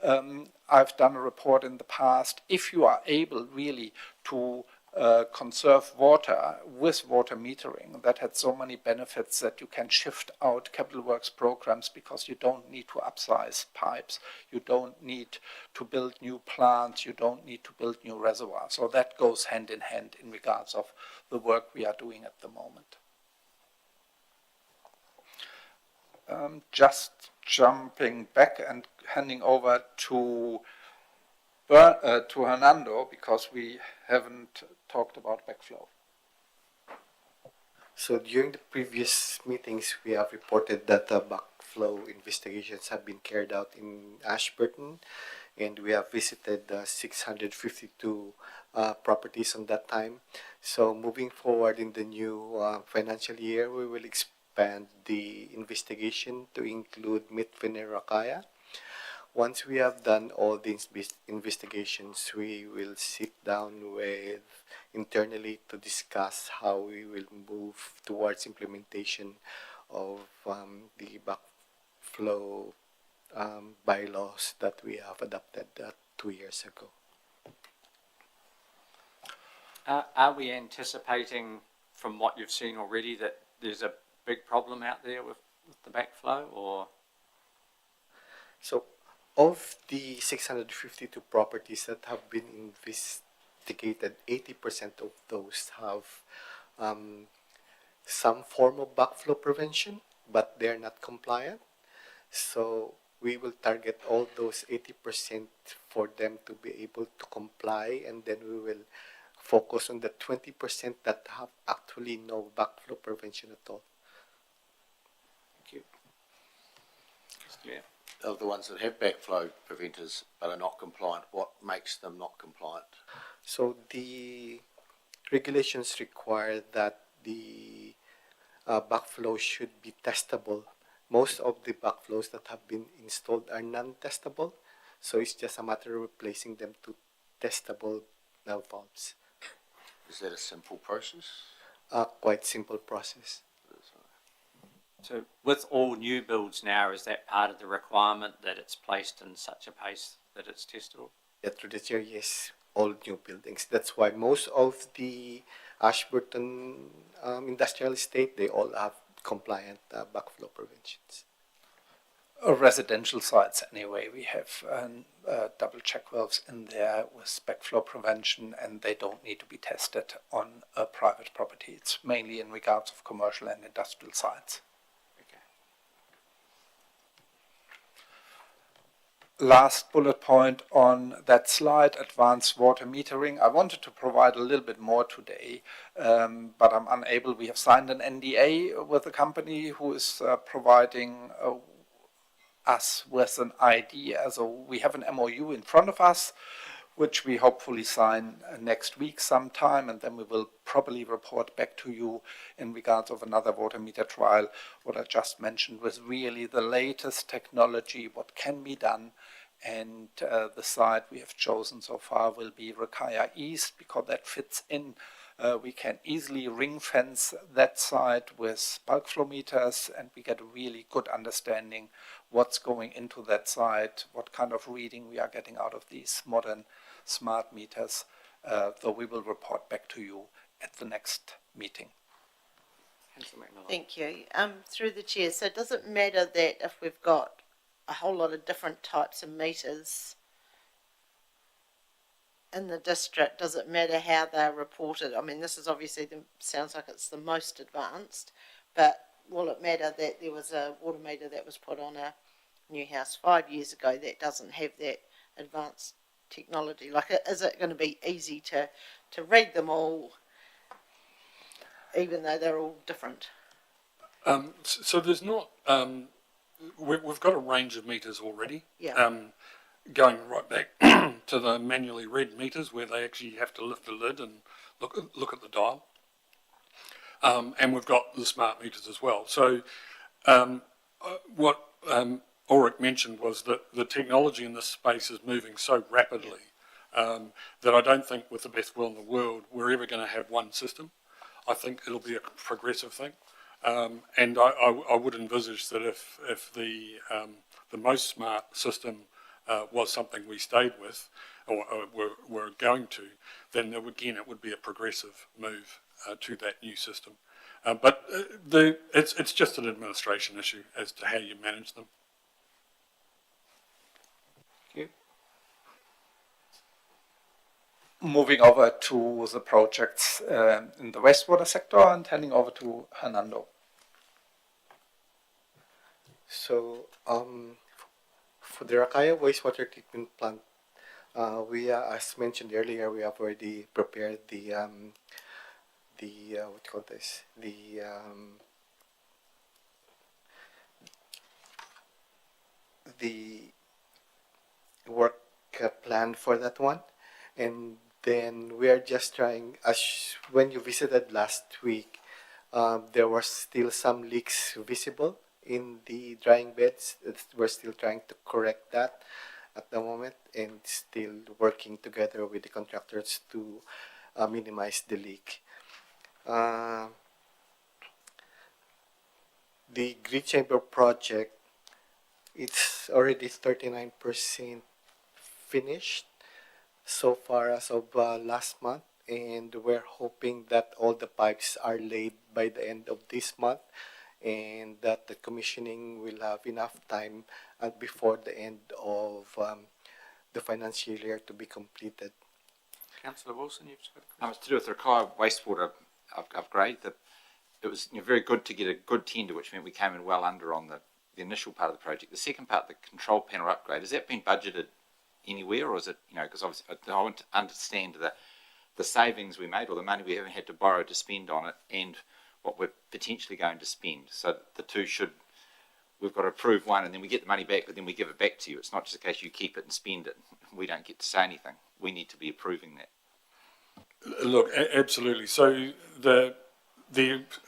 C: I've done a report in the past. If you are able really to conserve water with water metering, that had so many benefits that you can shift out capital works programs because you don't need to upsize pipes, you don't need to build new plants, you don't need to build new reservoirs. So that goes hand in hand in regards of the work we are doing at the moment. Just jumping back and handing over to Hernando, because we haven't talked about backflow.
D: So during the previous meetings, we have reported that backflow investigations have been carried out in Ashburton, and we have visited 652 properties on that time. So moving forward in the new financial year, we will expand the investigation to include Mitfin and Rakaia. Once we have done all the investigations, we will sit down with internally to discuss how we will move towards implementation of the backflow bylaws that we have adopted 2 years ago.
A: Are we anticipating, from what you've seen already, that there's a big problem out there with the backflow, or?
D: So, of the 652 properties that have been investigated, 80% of those have some form of backflow prevention, but they're not compliant. So we will target all those 80% for them to be able to comply, and then we will focus on the 20% that have actually no backflow prevention at all.
A: Thank you. Yeah.
H: Of the ones that have backflow preventers but are not compliant, what makes them not compliant?
D: So the regulations require that the backflow should be testable. Most of the backflows that have been installed are non-testable, so it's just a matter of replacing them to testable valves.
H: Is that a simple process?
D: Quite simple process.
A: So with all new builds now, is that part of the requirement that it's placed in such a pace that it's testable?
D: Yeah, through this year, yes, all new buildings. That's why most of the Ashburton industrial estate, they all have compliant backflow preventions.
C: residential sites anyway. We have double check valves in there with backflow prevention, and they don't need to be tested on a private property. It's mainly in regards of commercial and industrial sites. Last bullet point on that slide, advanced water metering. I wanted to provide a little bit more today, but I'm unable. We have signed an NDA with a company who is providing us with an idea. So we have an MOU in front of us, which we hopefully sign next week sometime, and then we will probably report back to you in regards of another water meter trial. What I just mentioned was really the latest technology, what can be done, and the site we have chosen so far will be Rakaya East, because that fits in. We can easily ring fence that site with bulk flow meters, and we get a really good understanding what's going into that site, what kind of reading we are getting out of these modern smart meters, so we will report back to you at the next meeting.
G: Thank you. Through the chair, so does it matter that if we've got a whole lot of different types of meters in the district, does it matter how they're reported? I mean, this is obviously, sounds like it's the most advanced, but will it matter that there was a water meter that was put on a new house 5 years ago that doesn't have that advanced technology? Like, is it going to be easy to read them all, even though they're all different?
I: So there's not, we've got a range of meters already.
G: Yeah.
I: Going right back to the manually read meters where they actually have to lift the lid and look at the dial. And we've got the smart meters as well. So what Ulrich mentioned was that the technology in this space is moving so rapidly that I don't think with the best will in the world we're ever going to have one system. I think it'll be a progressive thing. And I would envisage that if the most smart system was something we stayed with, or were going to, then again it would be a progressive move to that new system. But it's just an administration issue as to how you manage them.
A: Thank you.
C: Moving over to the projects in the wastewater sector and handing over to Hernando.
D: So, for the Rakaya wastewater treatment plant, we, as mentioned earlier, we have already prepared the what do you call this? The work plan for that one, and then we are just trying. As when you visited last week, there were still some leaks visible in the drying beds. We're still trying to correct that at the moment, and still working together with the contractors to minimize the leak. The grid chamber project, it's already 39% finished so far as of last month, and we're hoping that all the pipes are laid by the end of this month, and that the commissioning will have enough time before the end of the financial year to be completed.
A: Councillor Wilson, you've spoken.
B: It's to do with the Rakaya wastewater upgrade. It was very good to get a good tender, which meant we came in well under on the initial part of the project. The second part, the control panel upgrade, has that been budgeted anywhere, or is it, because obviously I want to understand the savings we made or the money we haven't had to borrow to spend on it and what we're potentially going to spend. So the two we've got to approve one and then we get the money back, but then we give it back to you. It's not just a case you keep it and spend it. We don't get to say anything. We need to be approving that.
I: Look, absolutely. So the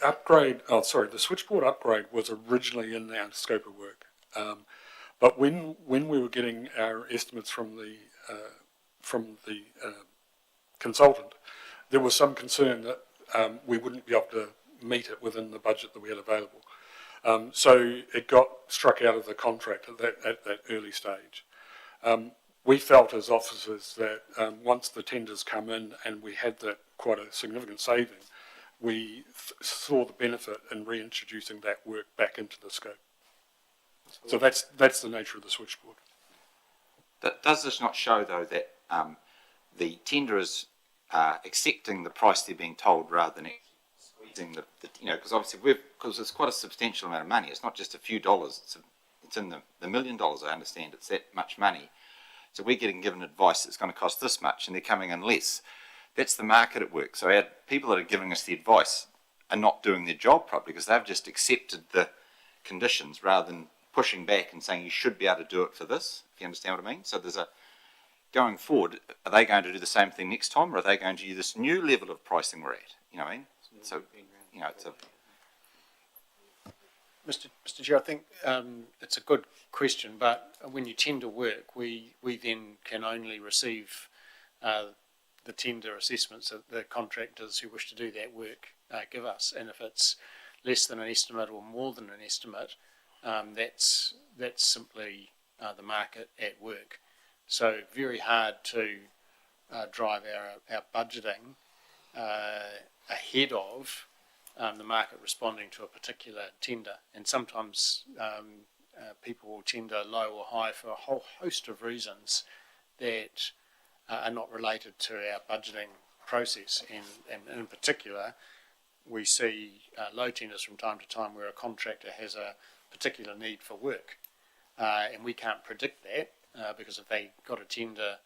I: upgrade, the switchboard upgrade was originally in our scope of work. But when we were getting our estimates from the consultant, there was some concern that we wouldn't be able to meet it within the budget that we had available. So it got struck out of the contract at that early stage. We felt as officers that once the tenders come in and we had that quite a significant saving, we saw the benefit in reintroducing that work back into the scope. So that's the nature of the switchboard.
B: Does this not show, though, that the tenderers are accepting the price they're being told rather than squeezing because obviously because it's quite a substantial amount of money. It's not just a few dollars. It's in the $1 million, I understand. It's that much money. So we're getting given advice that's going to cost this much, and they're coming in less. That's the market at work. So our people that are giving us the advice are not doing their job properly because they've just accepted the conditions rather than pushing back and saying you should be able to do it for this, if you understand what I mean. So going forward, are they going to do the same thing next time, or are they going to use this new level of pricing we're at? You know what I mean? So, it's a...
K: Mr. Chair, I think it's a good question, but when you tender work, we then can only receive the tender assessments that the contractors who wish to do that work give us. And if it's less than an estimate or more than an estimate, that's simply the market at work. So very hard to drive our budgeting ahead of the market responding to a particular tender. And sometimes people will tender low or high for a whole host of reasons that are not related to our budgeting process. And in particular, we see low tenders from time to time where a contractor has a particular need for work. And we can't predict that because if they got a tender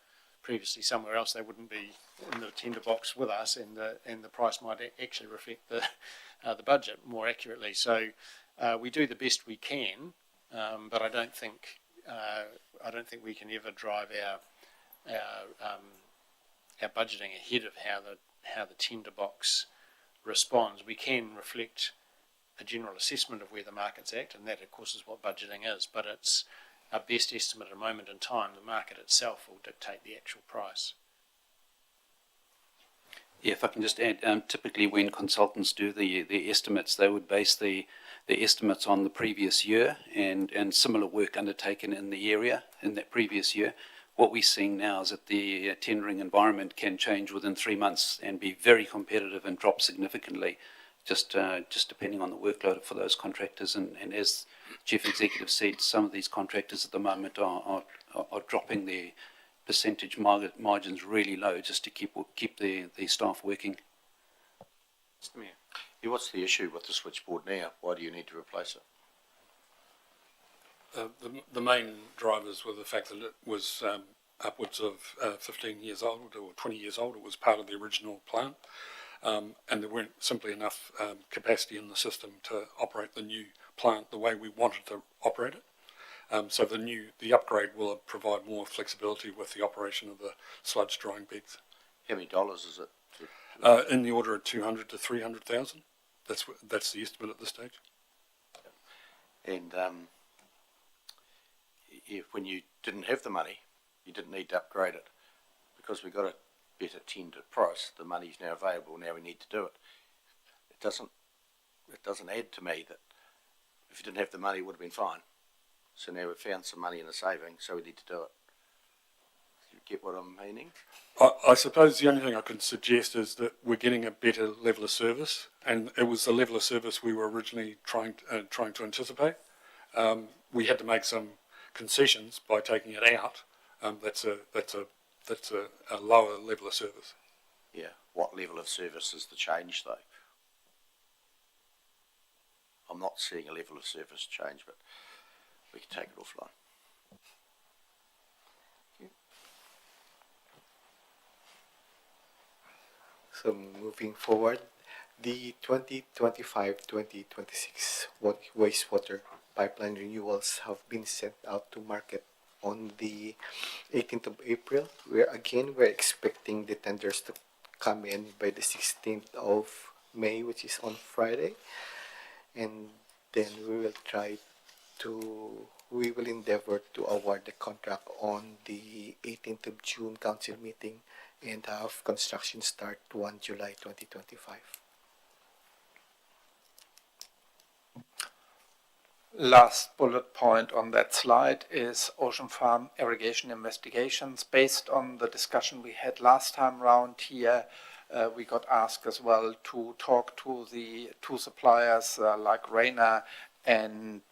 K: previously somewhere else, they wouldn't be in the tender box with us, and the price might actually reflect the budget more accurately. So we do the best we can, but I don't think we can ever drive our budgeting ahead of how the tender box responds. We can reflect a general assessment of where the market's at, and that of course is what budgeting is, but it's our best estimate at a moment in time. The market itself will dictate the actual price.
L: Yeah, if I can just add, typically when consultants do the estimates, they would base the estimates on the previous year and similar work undertaken in the area in that previous year. What we're seeing now is that the tendering environment can change within 3 months and be very competitive and drop significantly, just depending on the workload for those contractors. And as Chief Executive said, some of these contractors at the moment are dropping their percentage margins really low just to keep the staff working.
A: Mr. Mayor.
H: Yeah, what's the issue with the switchboard now? Why do you need to replace it?
I: The main drivers were the fact that it was upwards of 15 years old or 20 years old. It was part of the original plant, and there weren't simply enough capacity in the system to operate the new plant the way we wanted to operate it. So the upgrade will provide more flexibility with the operation of the sludge drying beds.
H: How many dollars is it?
I: In the order of 200 to 300,000. That's the estimate at this stage.
H: And when you didn't have the money, you didn't need to upgrade it because we got a better tender price. The money's now available. Now we need to do it. It doesn't add to me that if you didn't have the money, it would have been fine. So now we've found some money in the saving, so we need to do it. You get what I'm meaning?
I: I suppose the only thing I could suggest is that we're getting a better level of service, and it was the level of service we were originally trying to anticipate. We had to make some concessions by taking it out. That's a lower level of service.
H: Yeah. What level of service is the change, though? I'm not seeing a level of service change, but we can take it offline.
D: So moving forward, the 2025-2026 wastewater pipeline renewals have been sent out to market on the 18th of April. We're expecting the tenders to come in by the 16th of May, which is on Friday. And then we will endeavor to award the contract on the 18th of June council meeting and have construction start 1 July 2025.
C: Last bullet point on that slide is Ocean Farm irrigation investigations. Based on the discussion we had last time round here, we got asked as well to talk to the two suppliers like Rainer and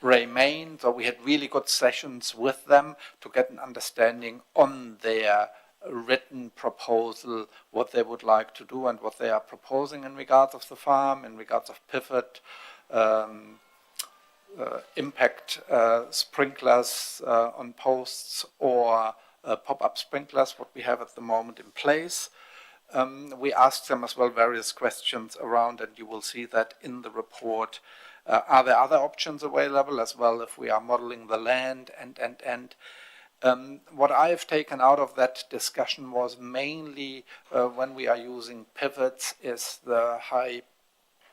C: remain. So we had really good sessions with them to get an understanding on their written proposal, what they would like to do and what they are proposing in regards of the farm, in regards of pivot, impact sprinklers on posts, or pop-up sprinklers, what we have at the moment in place. We asked them as well various questions around, and you will see that in the report. Are there other options available as well if we are modeling the land and what I've taken out of that discussion was mainly when we are using pivots is the high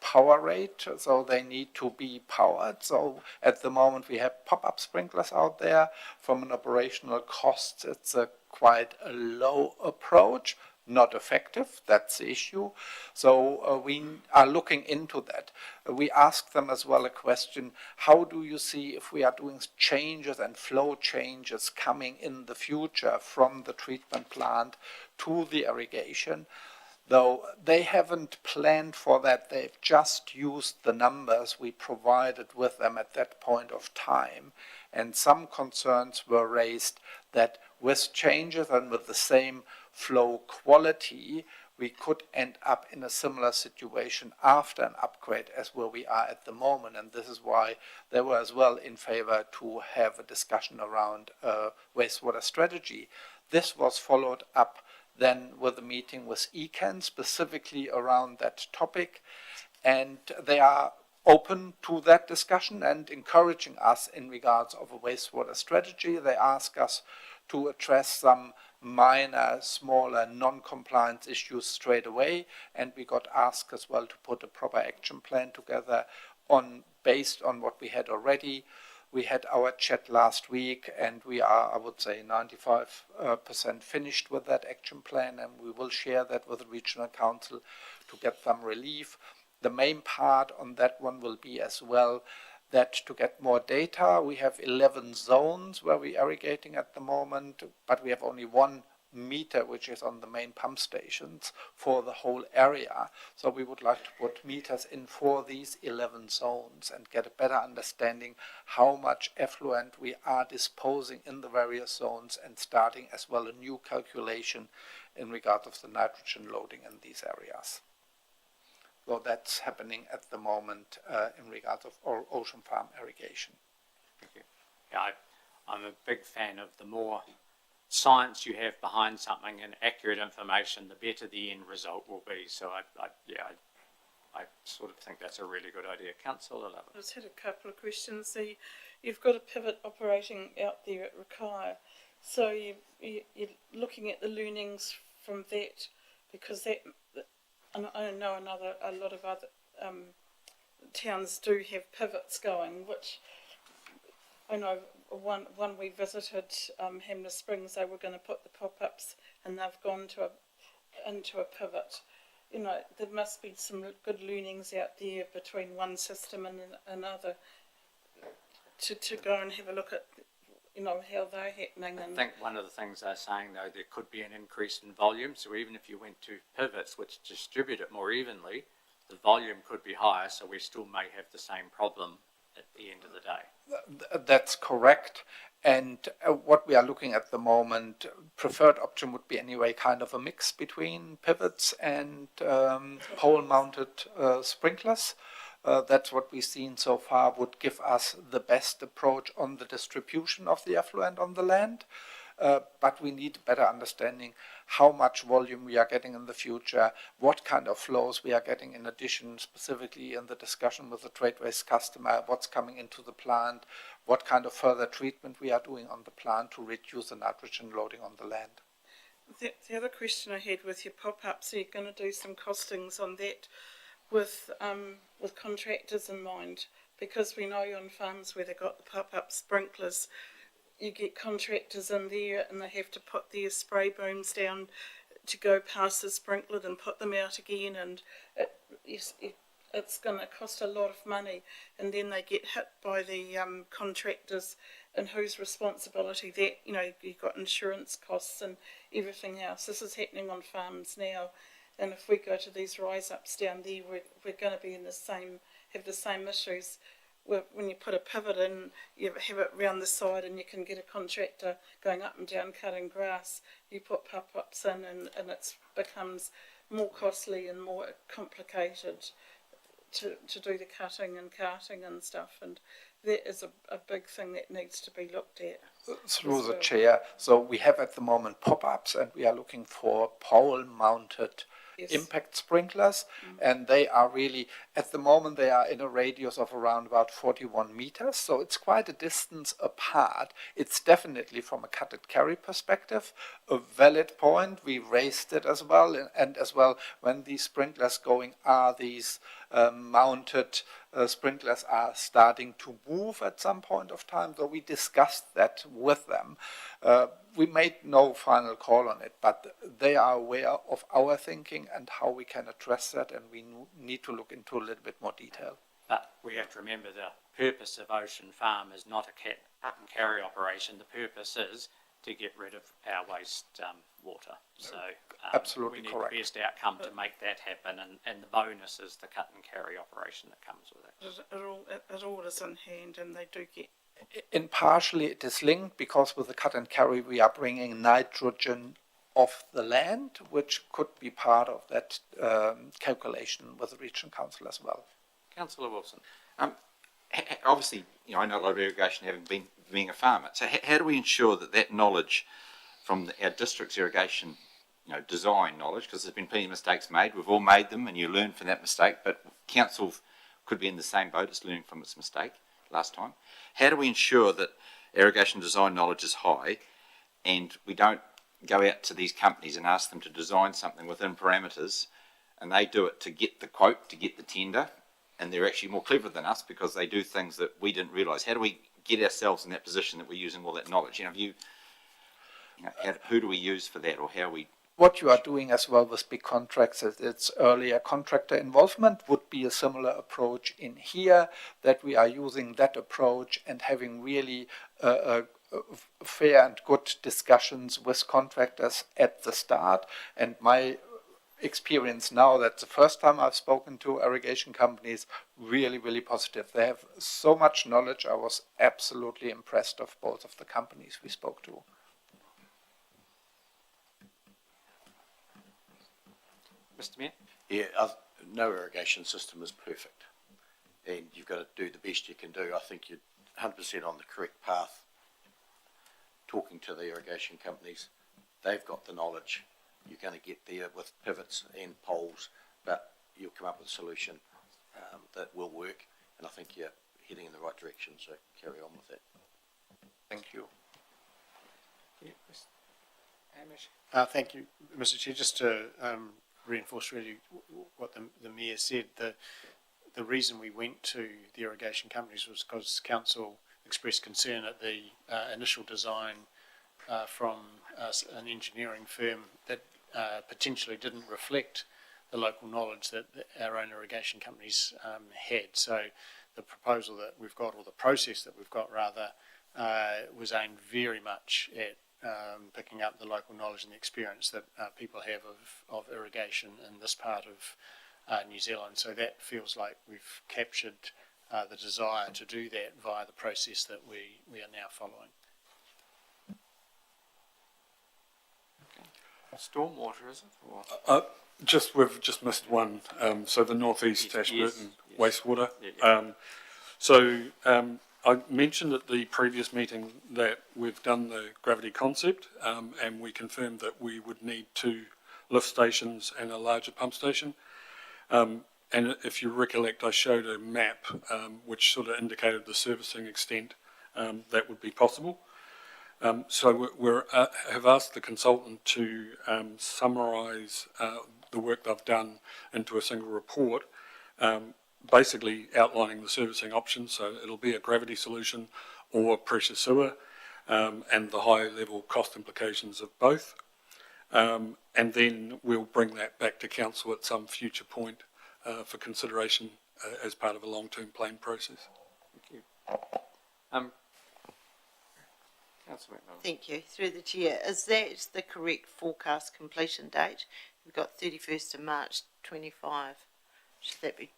C: power rate, so they need to be powered. So at the moment we have pop-up sprinklers out there. From an operational cost, it's a quite a low approach, not effective, that's the issue. So we are looking into that. We asked them as well a question, how do you see if we are doing changes and flow changes coming in the future from the treatment plant to the irrigation? Though they haven't planned for that, they've just used the numbers we provided with them at that point of time. And some concerns were raised that with changes and with the same flow quality, we could end up in a similar situation after an upgrade as where we are at the moment. And this is why they were as well in favor to have a discussion around wastewater strategy. This was followed up then with a meeting with ECAN specifically around that topic, and they are open to that discussion and encouraging us in regards of a wastewater strategy. They ask us to address some minor, smaller, non-compliance issues straight away, and we got asked as well to put a proper action plan together based on what we had already. We had our chat last week, and we are, I would say, 95% finished with that action plan, and we will share that with the Regional Council to get them relief. The main part on that one will be as well that to get more data, we have 11 zones where we're irrigating at the moment, but we have only 1 meter which is on the main pump stations for the whole area. So we would like to put meters in for these 11 zones and get a better understanding how much effluent we are disposing in the various zones, and starting as well a new calculation in regard of the nitrogen loading in these areas. So that's happening at the moment in regard of ocean farm irrigation.
A: Thank you. Yeah, I'm a big fan of the more science you have behind something and accurate information, the better the end result will be. So I sort of think that's a really good idea. Councillor Lovett.
E: I just had a couple of questions. You've got a pivot operating out there at Rakaya. So you're looking at the learnings from that, because that, and I know a lot of other towns do have pivots going, which I know one we visited, Hamner Springs, they were going to put the pop-ups and they've gone into a pivot. You know, there must be some good learnings out there between one system and another to go and have a look at, you know, how they're happening.
A: I think one of the things they're saying, though, there could be an increase in volume. So even if you went to pivots which distribute it more evenly, the volume could be higher, so we still may have the same problem at the end of the day.
C: That's correct. And what we are looking at the moment, preferred option would be anyway kind of a mix between pivots and pole-mounted sprinklers. That's what we've seen so far would give us the best approach on the distribution of the effluent on the land. But we need better understanding how much volume we are getting in the future, what kind of flows we are getting in addition, specifically in the discussion with the trade waste customer, what's coming into the plant, what kind of further treatment we are doing on the plant to reduce the nitrogen loading on the land.
E: The other question I had with your pop-ups, are you going to do some costings on that with contractors in mind? Because we know on farms where they've got the pop-up sprinklers, you get contractors in there and they have to put their spray booms down to go past the sprinkler and put them out again, and it's going to cost a lot of money, and then they get hit by the contractors, and whose responsibility that, you know, you've got insurance costs and everything else. This is happening on farms now, and if we go to these rise ups down there, we're going to be in have the same issues when you put a pivot in, you have it round the side and you can get a contractor going up and down cutting grass. You put pop-ups in and it becomes more costly and more complicated to do the cutting and carting and stuff, and that is a big thing that needs to be looked at.
C: Through the chair. So we have at the moment pop-ups, and we are looking for pole-mounted impact sprinklers, and they are really, at the moment, they are in a radius of around about 41 meters, so it's quite a distance apart. It's definitely, from a cut and carry perspective, a valid point. We raised it as well, and as well, when these sprinklers going, are these mounted sprinklers are starting to move at some point of time, so we discussed that with them. We made no final call on it, but they are aware of our thinking and how we can address that, and we need to look into a little bit more detail.
A: But we have to remember the purpose of Ocean Farm is not a cut and carry operation. The purpose is to get rid of our waste water. So
C: absolutely
A: we need
C: correct.
A: the best outcome to make that happen, and the bonus is the cut and carry operation that comes with it.
E: It all is in hand, and they do get.
C: In partially it is linked, because with the cut and carry we are bringing nitrogen off the land, which could be part of that calculation with the Region Council as well.
A: Councillor Wilson.
B: Obviously, I know a lot of irrigation, having being a farmer. So how do we ensure that knowledge from our district's irrigation, design knowledge, because there's been plenty of mistakes made. We've all made them, and you learn from that mistake. But council could be in the same boat as learning from its mistake last time. How do we ensure that irrigation design knowledge is high, and we don't go out to these companies and ask them to design something within parameters, and they do it to get the quote, to get the tender, and they're actually more clever than us because they do things that we didn't realise. How do we get ourselves in that position that we're using all that knowledge? Who do we use for that, or how we?
C: What you are doing as well with big contracts, it's earlier contractor involvement would be a similar approach in here, that we are using that approach and having really fair and good discussions with contractors at the start. And my experience now, that's the first time I've spoken to irrigation companies, really, really positive. They have so much knowledge. I was absolutely impressed of both of the companies we spoke to.
A: Mr. Mayor?
H: Yeah, no irrigation system is perfect, and you've got to do the best you can do. I think you're 100% on the correct path. Talking to the irrigation companies, they've got the knowledge. You're going to get there with pivots and poles, but you'll come up with a solution that will work, and I think you're heading in the right direction, so carry on with that.
C: Thank you.
K: Thank you, Mr. Chair. Just to reinforce really what the Mayor said, the reason we went to the irrigation companies was because Council expressed concern at the initial design from an engineering firm that potentially didn't reflect the local knowledge that our own irrigation companies had. So the proposal that we've got, or the process that we've got rather, was aimed very much at picking up the local knowledge and the experience that people have of irrigation in this part of New Zealand. So that feels like we've captured the desire to do that via the process that we are now following.
A: Stormwater, is it? Or?
I: We've just missed one. So the northeast Ashburton wastewater. I mentioned at the previous meeting that we've done the gravity concept, and we confirmed that we would need 2 lift stations and a larger pump station. And if you recollect, I showed a map which sort of indicated the servicing extent that would be possible. So we have asked the consultant to summarise the work they've done into a single report, basically outlining the servicing options. So it'll be a gravity solution or pressure sewer, and the high level cost implications of both. And then we'll bring that back to council at some future point for consideration as part of a long-term plan process.
A: Thank you.
G: Thank you. Through the chair, is that the correct forecast completion date? We've got 31st of March 25. Should that be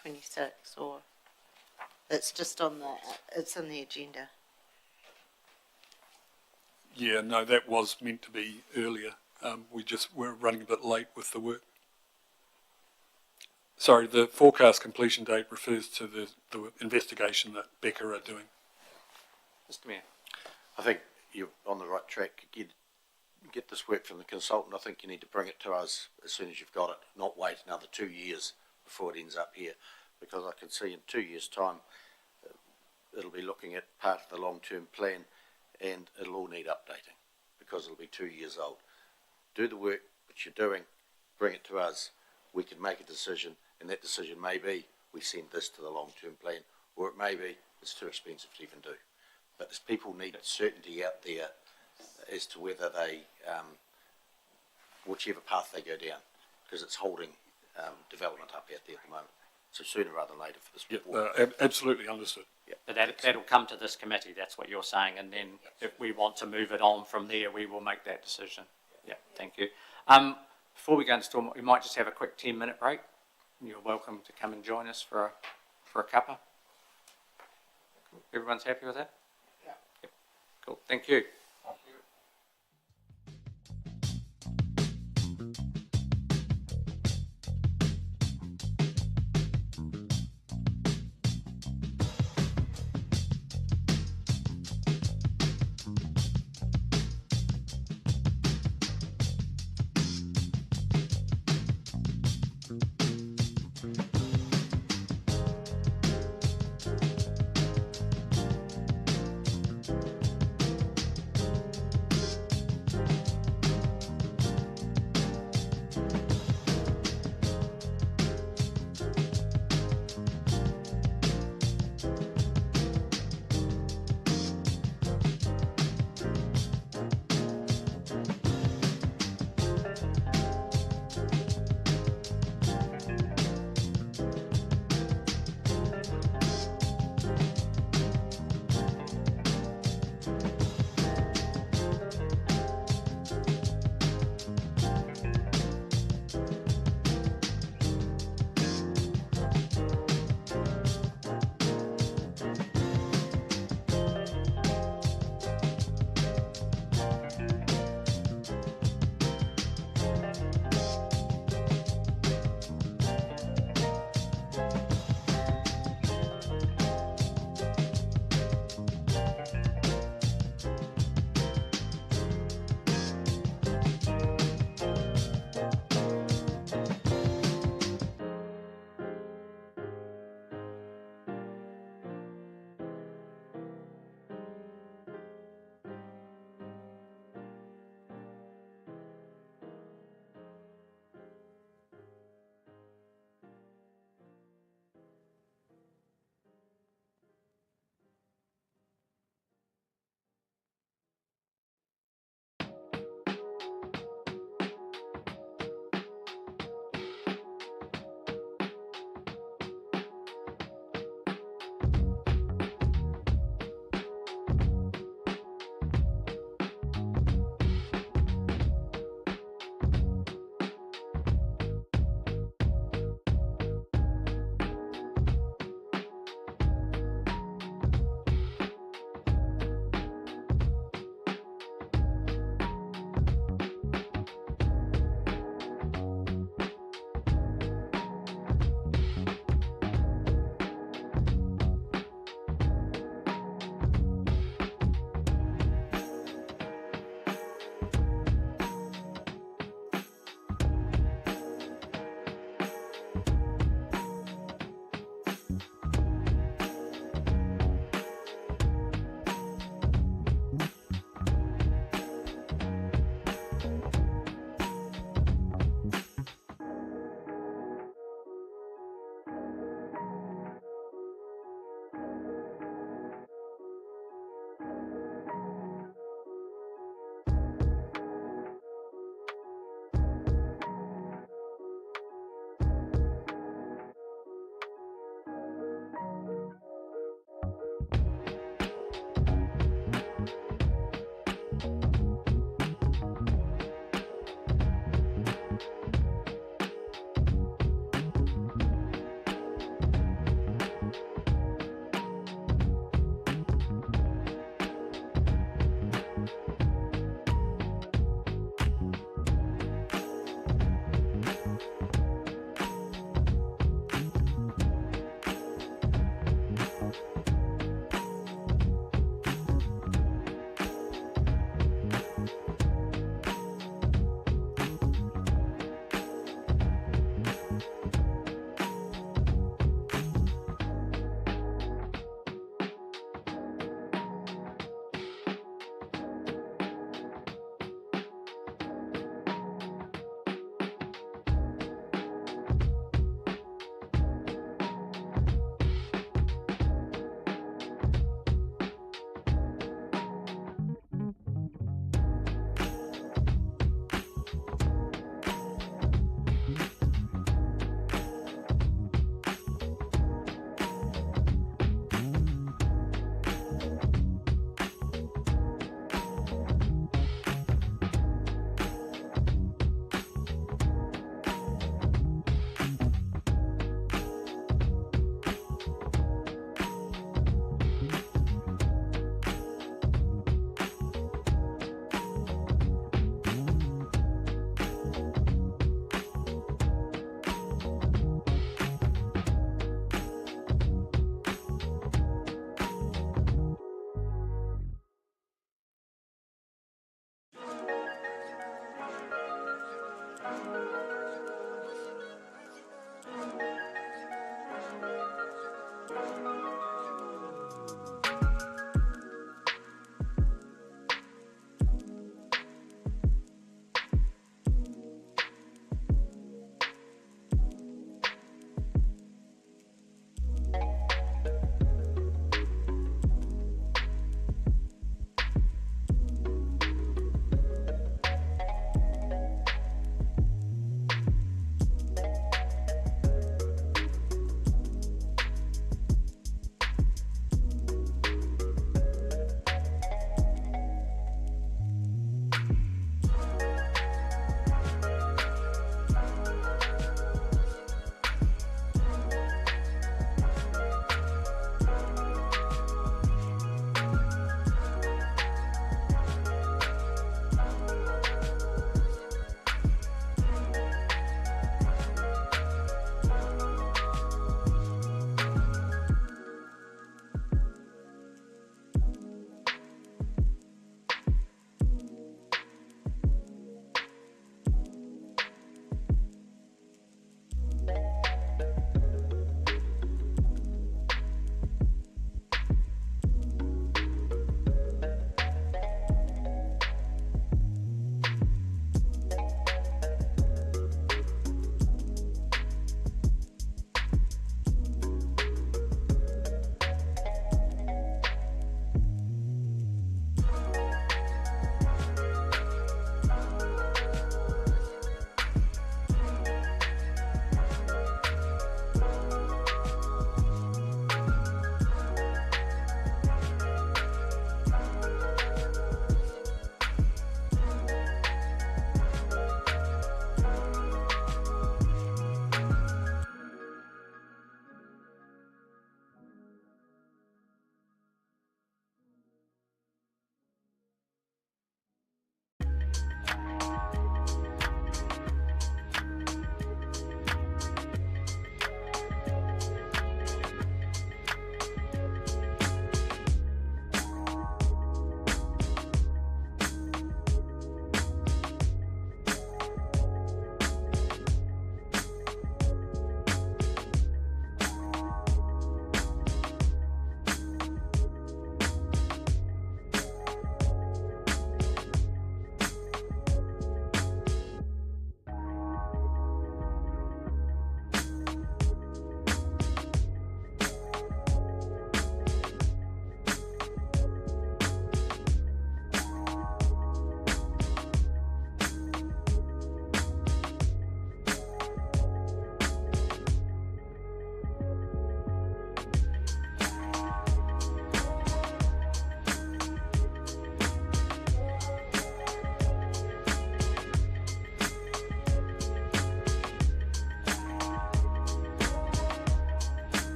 G: 26 or? It's just on it's in the agenda.
I: Yeah, no, that was meant to be earlier. We're running a bit late with the work. Sorry, the forecast completion date refers to the investigation that Becca are doing.
A: Mr Mayor.
H: I think you're on the right track. Get this work from the consultant. I think you need to bring it to us as soon as you've got it, not wait another 2 years before it ends up here, because I can see in 2 years' time it'll be looking at part of the long-term plan and it'll all need updating because it'll be 2 years old. Do the work which you're doing, bring it to us, we can make a decision, and that decision may be we send this to the long-term plan, or it may be it's too expensive to even do. But people need certainty out there as to whether they, whichever path they go down, because it's holding development up out there at the moment. So sooner rather than later for this report.
I: Absolutely understood.
M: But that'll come to this committee, that's what you're saying, and then if we want to move it on from there, we will make that decision. Yeah, thank you. Before we go into storm, we might just have a quick 10-minute break. You're welcome to come and join us for a cuppa. Everyone's happy with that? Yeah. Yep. Cool, thank you.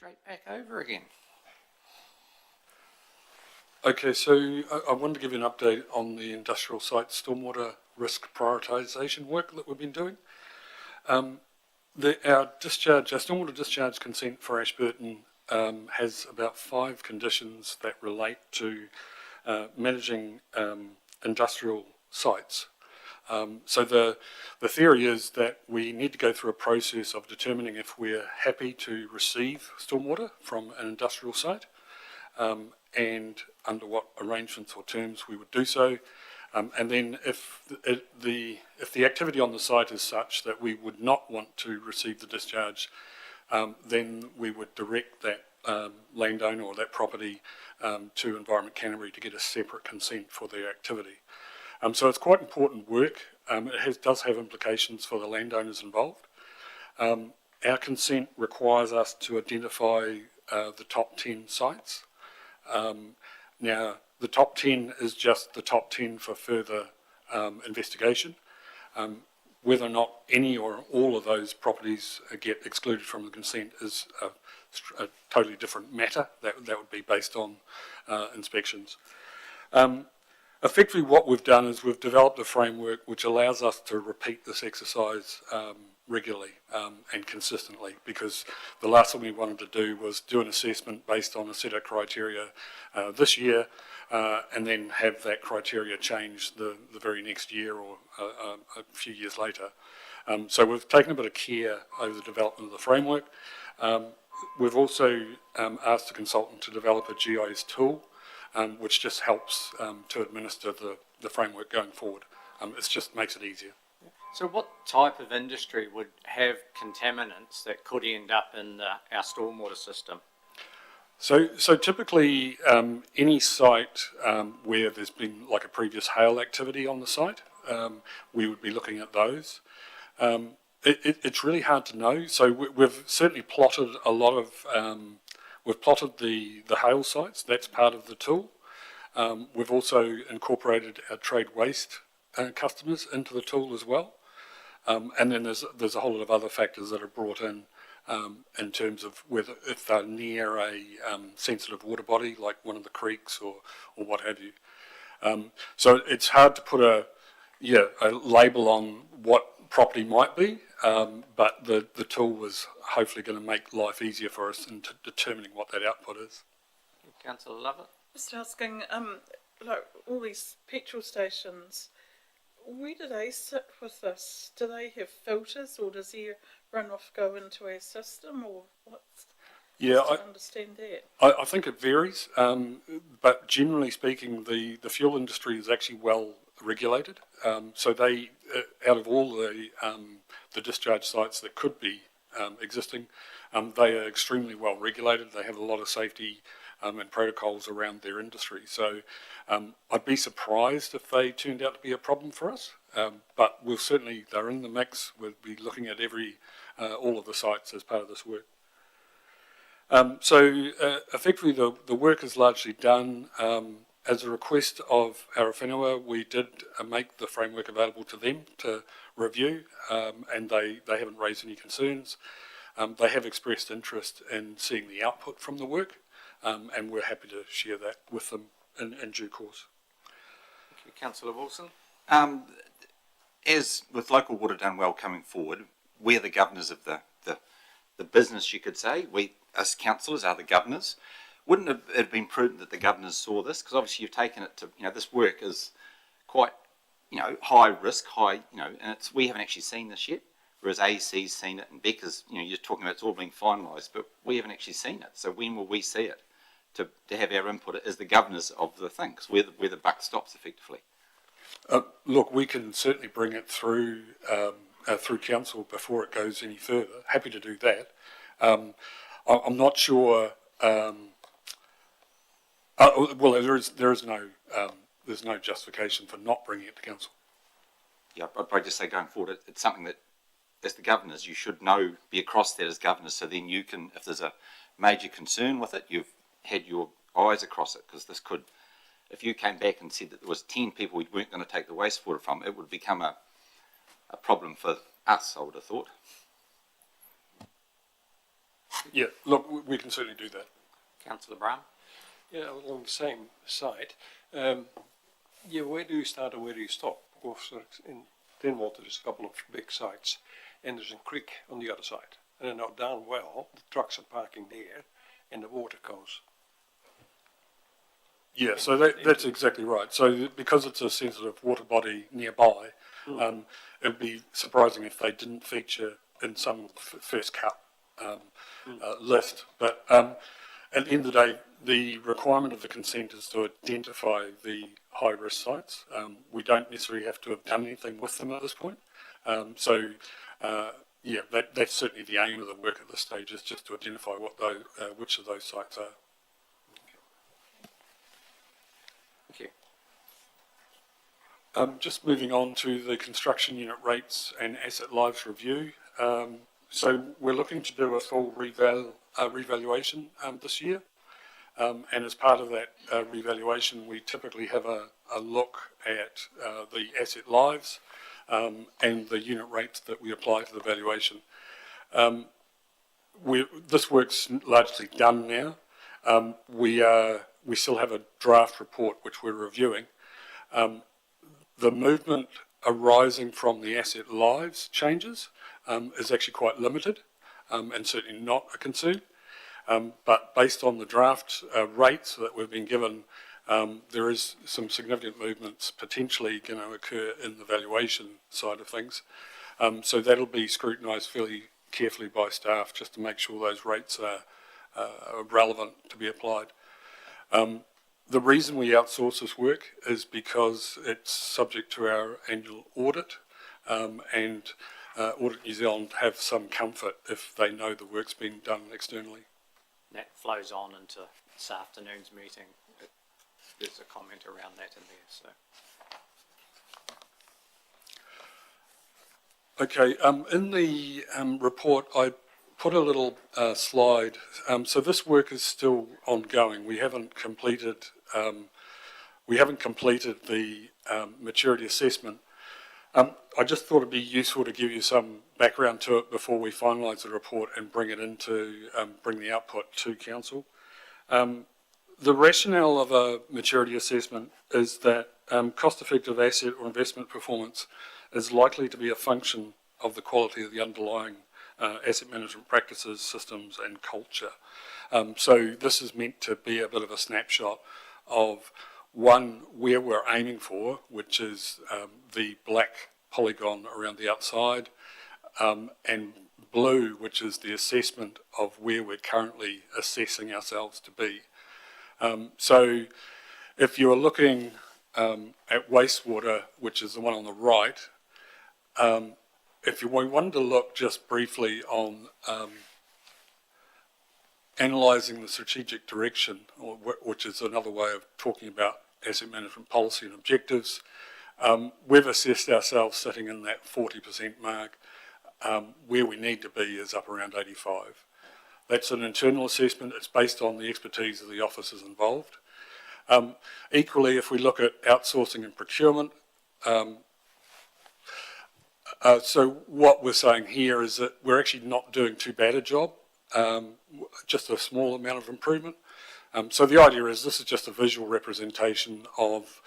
A: straight back over again.
I: Okay, so I wanted to give you an update on the industrial site stormwater risk prioritisation work that we've been doing. Our stormwater discharge consent for Ashburton has about 5 conditions that relate to managing industrial sites. So the theory is that we need to go through a process of determining if we're happy to receive stormwater from an industrial site, and under what arrangements or terms we would do so. And then if the activity on the site is such that we would not want to receive the discharge, then we would direct that landowner or that property to Environment Canterbury to get a separate consent for their activity. So it's quite important work. It does have implications for the landowners involved. Our consent requires us to identify the top 10 sites. Now, the top 10 is just the top 10 for further investigation. Whether or not any or all of those properties get excluded from the consent is a totally different matter. That would be based on inspections. Effectively, what we've done is we've developed a framework which allows us to repeat this exercise regularly and consistently, because the last thing we wanted to do was do an assessment based on a set of criteria this year and then have that criteria change the very next year or a few years later. So we've taken a bit of care over the development of the framework. We've also asked the consultant to develop a GIS tool which just helps to administer the framework going forward. It just makes it easier.
M: So what type of industry would have contaminants that could end up in our stormwater system?
I: So typically any site where there's been like a previous hail activity on the site, we would be looking at those. It's really hard to know. So we've certainly plotted a lot of, we've plotted the hail sites. That's part of the tool. We've also incorporated our trade waste customers into the tool as well. And then there's a whole lot of other factors that are brought in terms of whether if they're near a sensitive water body like one of the creeks or what have you. So it's hard to put a label on what property might be, but the tool was hopefully going to make life easier for us in determining what that output is.
A: Councillor Lovett?
E: Just asking, like all these petrol stations, where do they sit with this? Do they have filters, or does their runoff go into our system, or what's?
I: Yeah,
E: I understand that.
I: I think it varies, but generally speaking, the fuel industry is actually well regulated. So they, out of all the discharge sites that could be existing, they are extremely well regulated. They have a lot of safety and protocols around their industry. So I'd be surprised if they turned out to be a problem for us, but we'll certainly, they're in the mix. We'll be looking at all of the sites as part of this work. So effectively the work is largely done. As a request of our whenua, we did make the framework available to them to review, and they haven't raised any concerns. They have expressed interest in seeing the output from the work, and we're happy to share that with them in due course.
A: Thank you. Councillor Wilson?
B: As with local water done well coming forward, we're the governors of the business, you could say. We, as councillors, are the governors. Wouldn't it have been prudent that the governors saw this? Because obviously you've taken it to, this work is quite, high risk, and we haven't actually seen this yet. Whereas AEC's seen it, and Becca's, you're talking about it's all being finalised, but we haven't actually seen it. So when will we see it to have our input as the governors of the thing? Because where the buck stops, effectively.
I: Look, we can certainly bring it through council before it goes any further. Happy to do that. I'm not sure. Well, there's no justification for not bringing it to council.
B: Yeah, I'd probably just say going forward, it's something that, as the governors, you should be across that as governors. So then you can, if there's a major concern with it, you've had your eyes across it, because this could. If you came back and said that there was 10 people we weren't going to take the wastewater from, it would become a problem for us, I would have thought.
I: Yeah, look, we can certainly do that.
A: Councillor Brown?
N: Yeah, along the same site. Yeah, where do you start and where do you stop? Of course, in Denwater there's a couple of big sites, and there's a creek on the other side. And then now down well, the trucks are parking there, and the water goes.
I: Yeah, so that's exactly right. So because it's a sensitive water body nearby, it'd be surprising if they didn't feature in some first cut list. But at the end of the day, the requirement of the consent is to identify the high-risk sites. We don't necessarily have to have done anything with them at this point. Yeah, that's certainly the aim of the work at this stage, is just to identify what those, which of those sites are.
A: Thank you.
I: Just moving on to the construction unit rates and asset lives review. So we're looking to do a full revaluation this year. And as part of that revaluation, we typically have a look at the asset lives and the unit rates that we apply to the valuation. This work's largely done now. We still have a draft report which we're reviewing. The movement arising from the asset lives changes is actually quite limited and certainly not a concern. But based on the draft rates that we've been given, there is some significant movements potentially going to occur in the valuation side of things. So that'll be scrutinised fairly carefully by staff just to make sure those rates are relevant to be applied. The reason we outsource this work is because it's subject to our annual audit, and Audit New Zealand have some comfort if they know the work's been done externally.
M: That flows on into this afternoon's meeting. There's a comment around that in there, so.
I: Okay, in the report, I put a little slide. So this work is still ongoing. We haven't completed the maturity assessment. I just thought it'd be useful to give you some background to it before we finalise the report and bring it into bring the output to council. The rationale of a maturity assessment is that cost-effective asset or investment performance is likely to be a function of the quality of the underlying asset management practices, systems and culture. So this is meant to be a bit of a snapshot of one, where we're aiming for, which is the black polygon around the outside, and blue, which is the assessment of where we're currently assessing ourselves to be. So if you're looking at wastewater, which is the one on the right, if you wanted to look just briefly on analysing the strategic direction, which is another way of talking about asset management policy and objectives, we've assessed ourselves sitting in that 40% mark. Where we need to be is up around 85. That's an internal assessment. It's based on the expertise of the officers involved. Equally, if we look at outsourcing and procurement, so what we're saying here is that we're actually not doing too bad a job, just a small amount of improvement. So the idea is this is just a visual representation of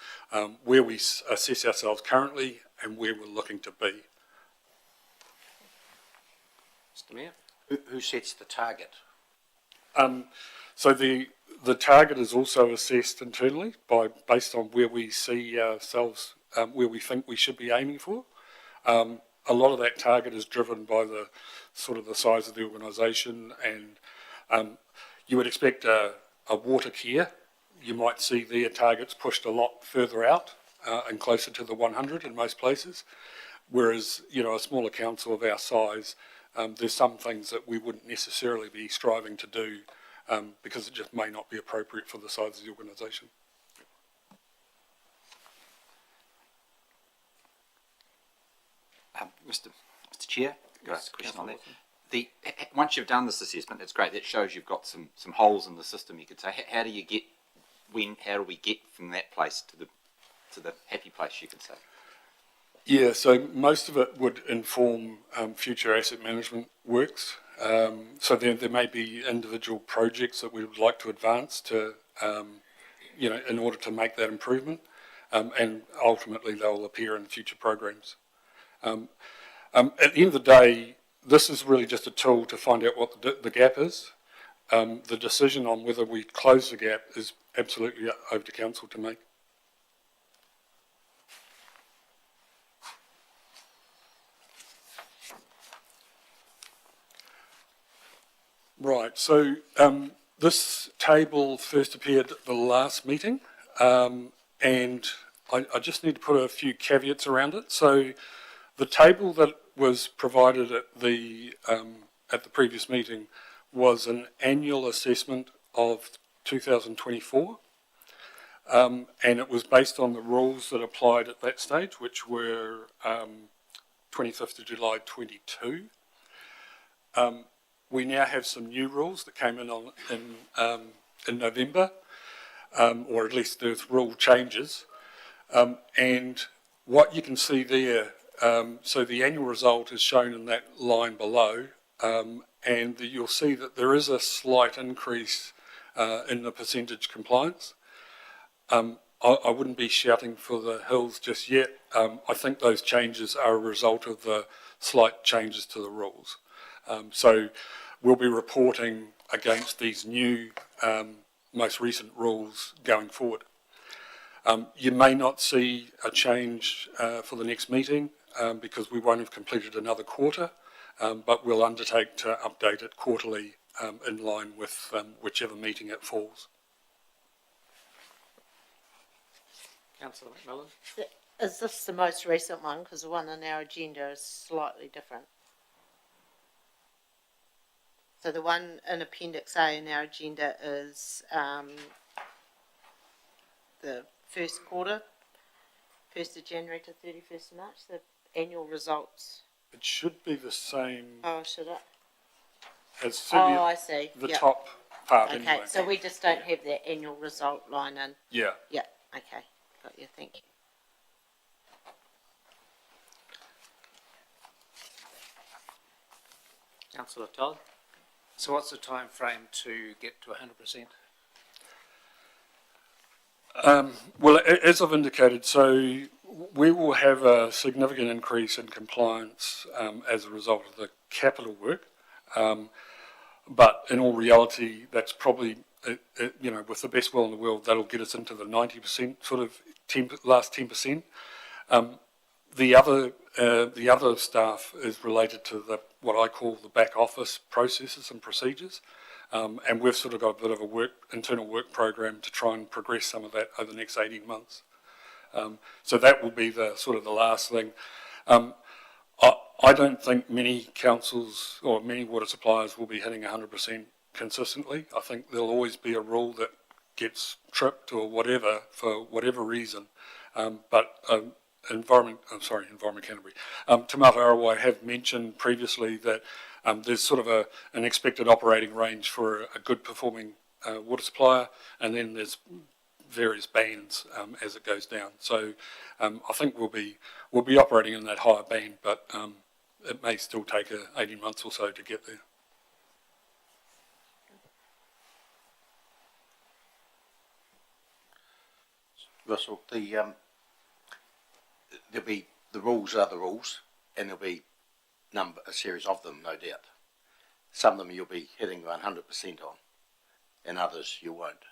I: where we assess ourselves currently and where we're looking to be.
A: Mr. Mayor?
H: Who sets the target?
I: So the target is also assessed internally based on where we see ourselves, where we think we should be aiming for. A lot of that target is driven by the sort of the size of the organisation, and you would expect a water care. You might see their targets pushed a lot further out and closer to the 100 in most places, whereas a smaller council of our size, there's some things that we wouldn't necessarily be striving to do because it just may not be appropriate for the size of the organisation.
B: Mr. Chair, can I ask a question on that? Once you've done this assessment, it's great. That shows you've got some holes in the system. You could say, how do we get from that place to the happy place? You could say. Yeah,
I: so most of it would inform future asset management works. So there may be individual projects that we would like to advance to, in order to make that improvement, and ultimately they'll appear in future programs. At the end of the day, this is really just a tool to find out what the gap is. The decision on whether we close the gap is absolutely over to council to make. Right, so this table first appeared at the last meeting, and I just need to put a few caveats around it. So the table that was provided at the previous meeting was an annual assessment of 2024, and it was based on the rules that applied at that stage, which were 25th of July 22. We now have some new rules that came in November, or at least there's rule changes. And what you can see there, so the annual result is shown in that line below, and you'll see that there is a slight increase in the percentage compliance. I wouldn't be shouting for the hills just yet. I think those changes are a result of the slight changes to the rules. So we'll be reporting against these new, most recent rules going forward. You may not see a change for the next meeting because we won't have completed another quarter, but we'll undertake to update it quarterly in line with whichever meeting it falls.
A: Councillor McMillan?
G: Is this the most recent one? Because the one on our agenda is slightly different. So the one in Appendix A in our agenda is the first quarter, 1st of January to 31st of March, the annual results.
I: It should be the same
G: Oh, should it?
I: as
G: I see.
I: the
G: Yep.
I: top part
G: Okay,
I: anyway.
G: so we just don't have that annual result line in.
I: Yeah.
G: Yeah, okay, got you, thank you.
A: Councillor Todd?
J: So what's the time frame to get to 100%?
I: Well, as I've indicated, so we will have a significant increase in compliance as a result of the capital work. But in all reality, that's probably, with the best will in the world, that'll get us into the 90% sort of last 10%. The other staff is related to what I call the back office processes and procedures. And we've sort of got a bit of a internal work program to try and progress some of that over the next 18 months. So that will be the last thing. I don't think many councils or many water suppliers will be hitting 100% consistently. I think there'll always be a rule that gets tripped or whatever for whatever reason. Environment Canterbury. Te Mata Arawai have mentioned previously that there's sort of an expected operating range for a good performing water supplier, and then there's various bands as it goes down. So I think we'll be operating in that higher band, but it may still take 18 months or so to get there.
H: Russell, there'll be the rules are the rules, and there'll be a series of them, no doubt. Some of them you'll be hitting 100% on, and others you won't.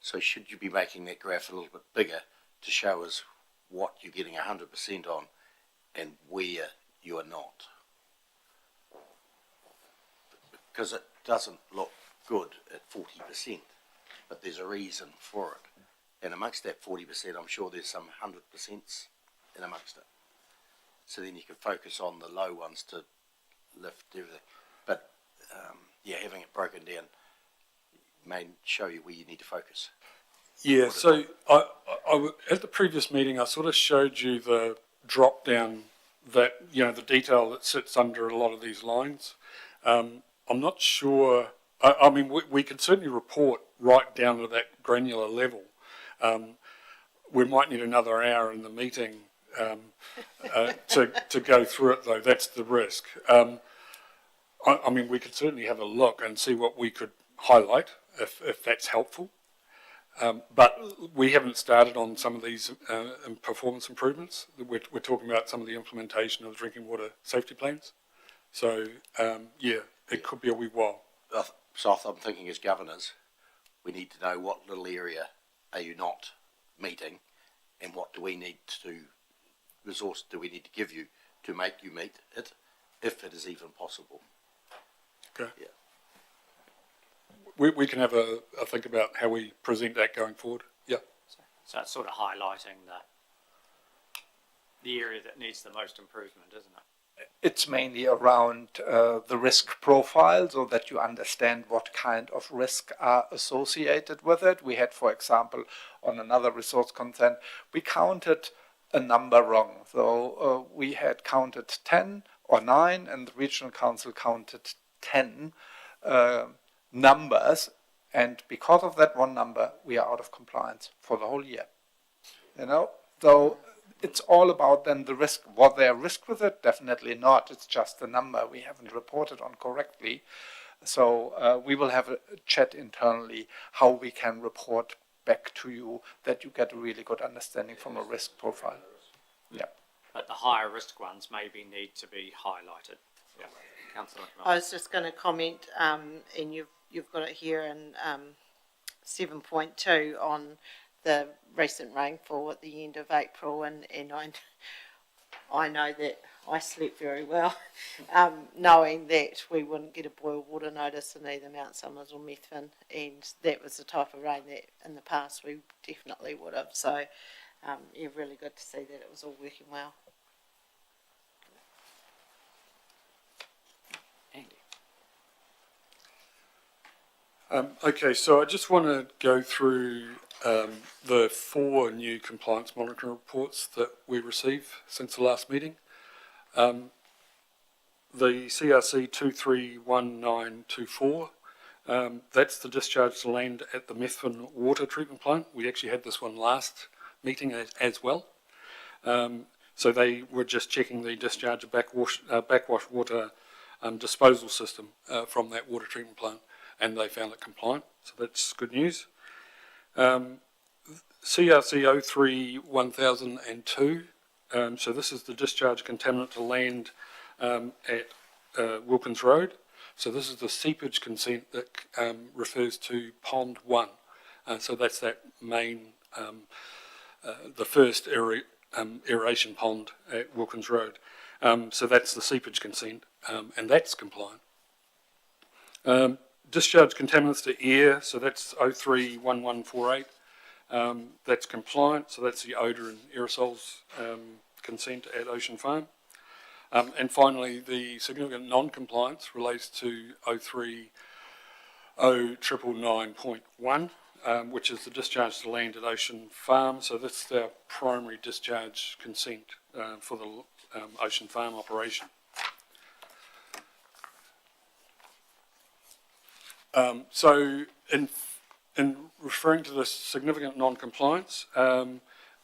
H: So should you be making that graph a little bit bigger to show us what you're getting 100% on and where you are not? Because it doesn't look good at 40%, but there's a reason for it. And amongst that 40%, I'm sure there's some 100% in amongst it. So then you can focus on the low ones to lift everything. But having it broken down may show you where you need to focus.
I: Yeah, so I at the previous meeting, I sort of showed you the drop down that, the detail that sits under a lot of these lines. I'm not sure, I mean, we can certainly report right down to that granular level. We might need another hour in the meeting to go through it, though. That's the risk. I mean, we could certainly have a look and see what we could highlight if that's helpful. But we haven't started on some of these performance improvements. We're talking about some of the implementation of drinking water safety plans. So, yeah, it could be a wee while.
H: So I'm thinking as governors, we need to know what little area are you not meeting, and what do we need to resource do we need to give you to make you meet it, if it is even possible.
I: Okay.
H: Yeah.
I: We can have a think about how we present that going forward. Yeah.
M: So it's sort of highlighting the area that needs the most improvement, isn't it?
C: It's mainly around the risk profile, so that you understand what kind of risk are associated with it. We had, for example, on another resource consent, we counted a number wrong. So we had counted 10 or 9, and the regional council counted 10 numbers, and because of that one number, we are out of compliance for the whole year. You know, so it's all about then the risk. Was there risk with it? Definitely not. It's just the number we haven't reported on correctly. So we will have a chat internally how we can report back to you that you get a really good understanding from a risk profile. Yeah.
M: But the higher risk ones maybe need to be highlighted. Yeah. Councillor
G: I was just going to comment, and you've got it here in 7.2 on the recent rainfall at the end of April, and I know that I slept very well, knowing that we wouldn't get a boil water notice in either Mount Somers or Methven, and that was the type of rain that in the past we definitely would have. So, yeah, really good to see that it was all working well.
I: Okay, so I just want to go through the 4 new compliance monitoring reports that we received since the last meeting. The CRC 231924, that's the discharge to land at the Methven water treatment plant. We actually had this one last meeting as well. So they were just checking the discharge of backwash water disposal system from that water treatment plant, and they found it compliant, so that's good news. CRC 031002, so this is the discharge contaminant to land at Wilkins Road. So this is the seepage consent that refers to Pond 1. So that's that main, the first aeration pond at Wilkins Road. So that's the seepage consent, and that's compliant. Discharge contaminants to air, so that's 031148. That's compliant, so that's the odour and aerosols consent at Ocean Farm. And finally, the significant non-compliance relates to 030999.1, which is the discharge to land at Ocean Farm. So that's the primary discharge consent for the Ocean Farm operation. So in referring to this significant non-compliance,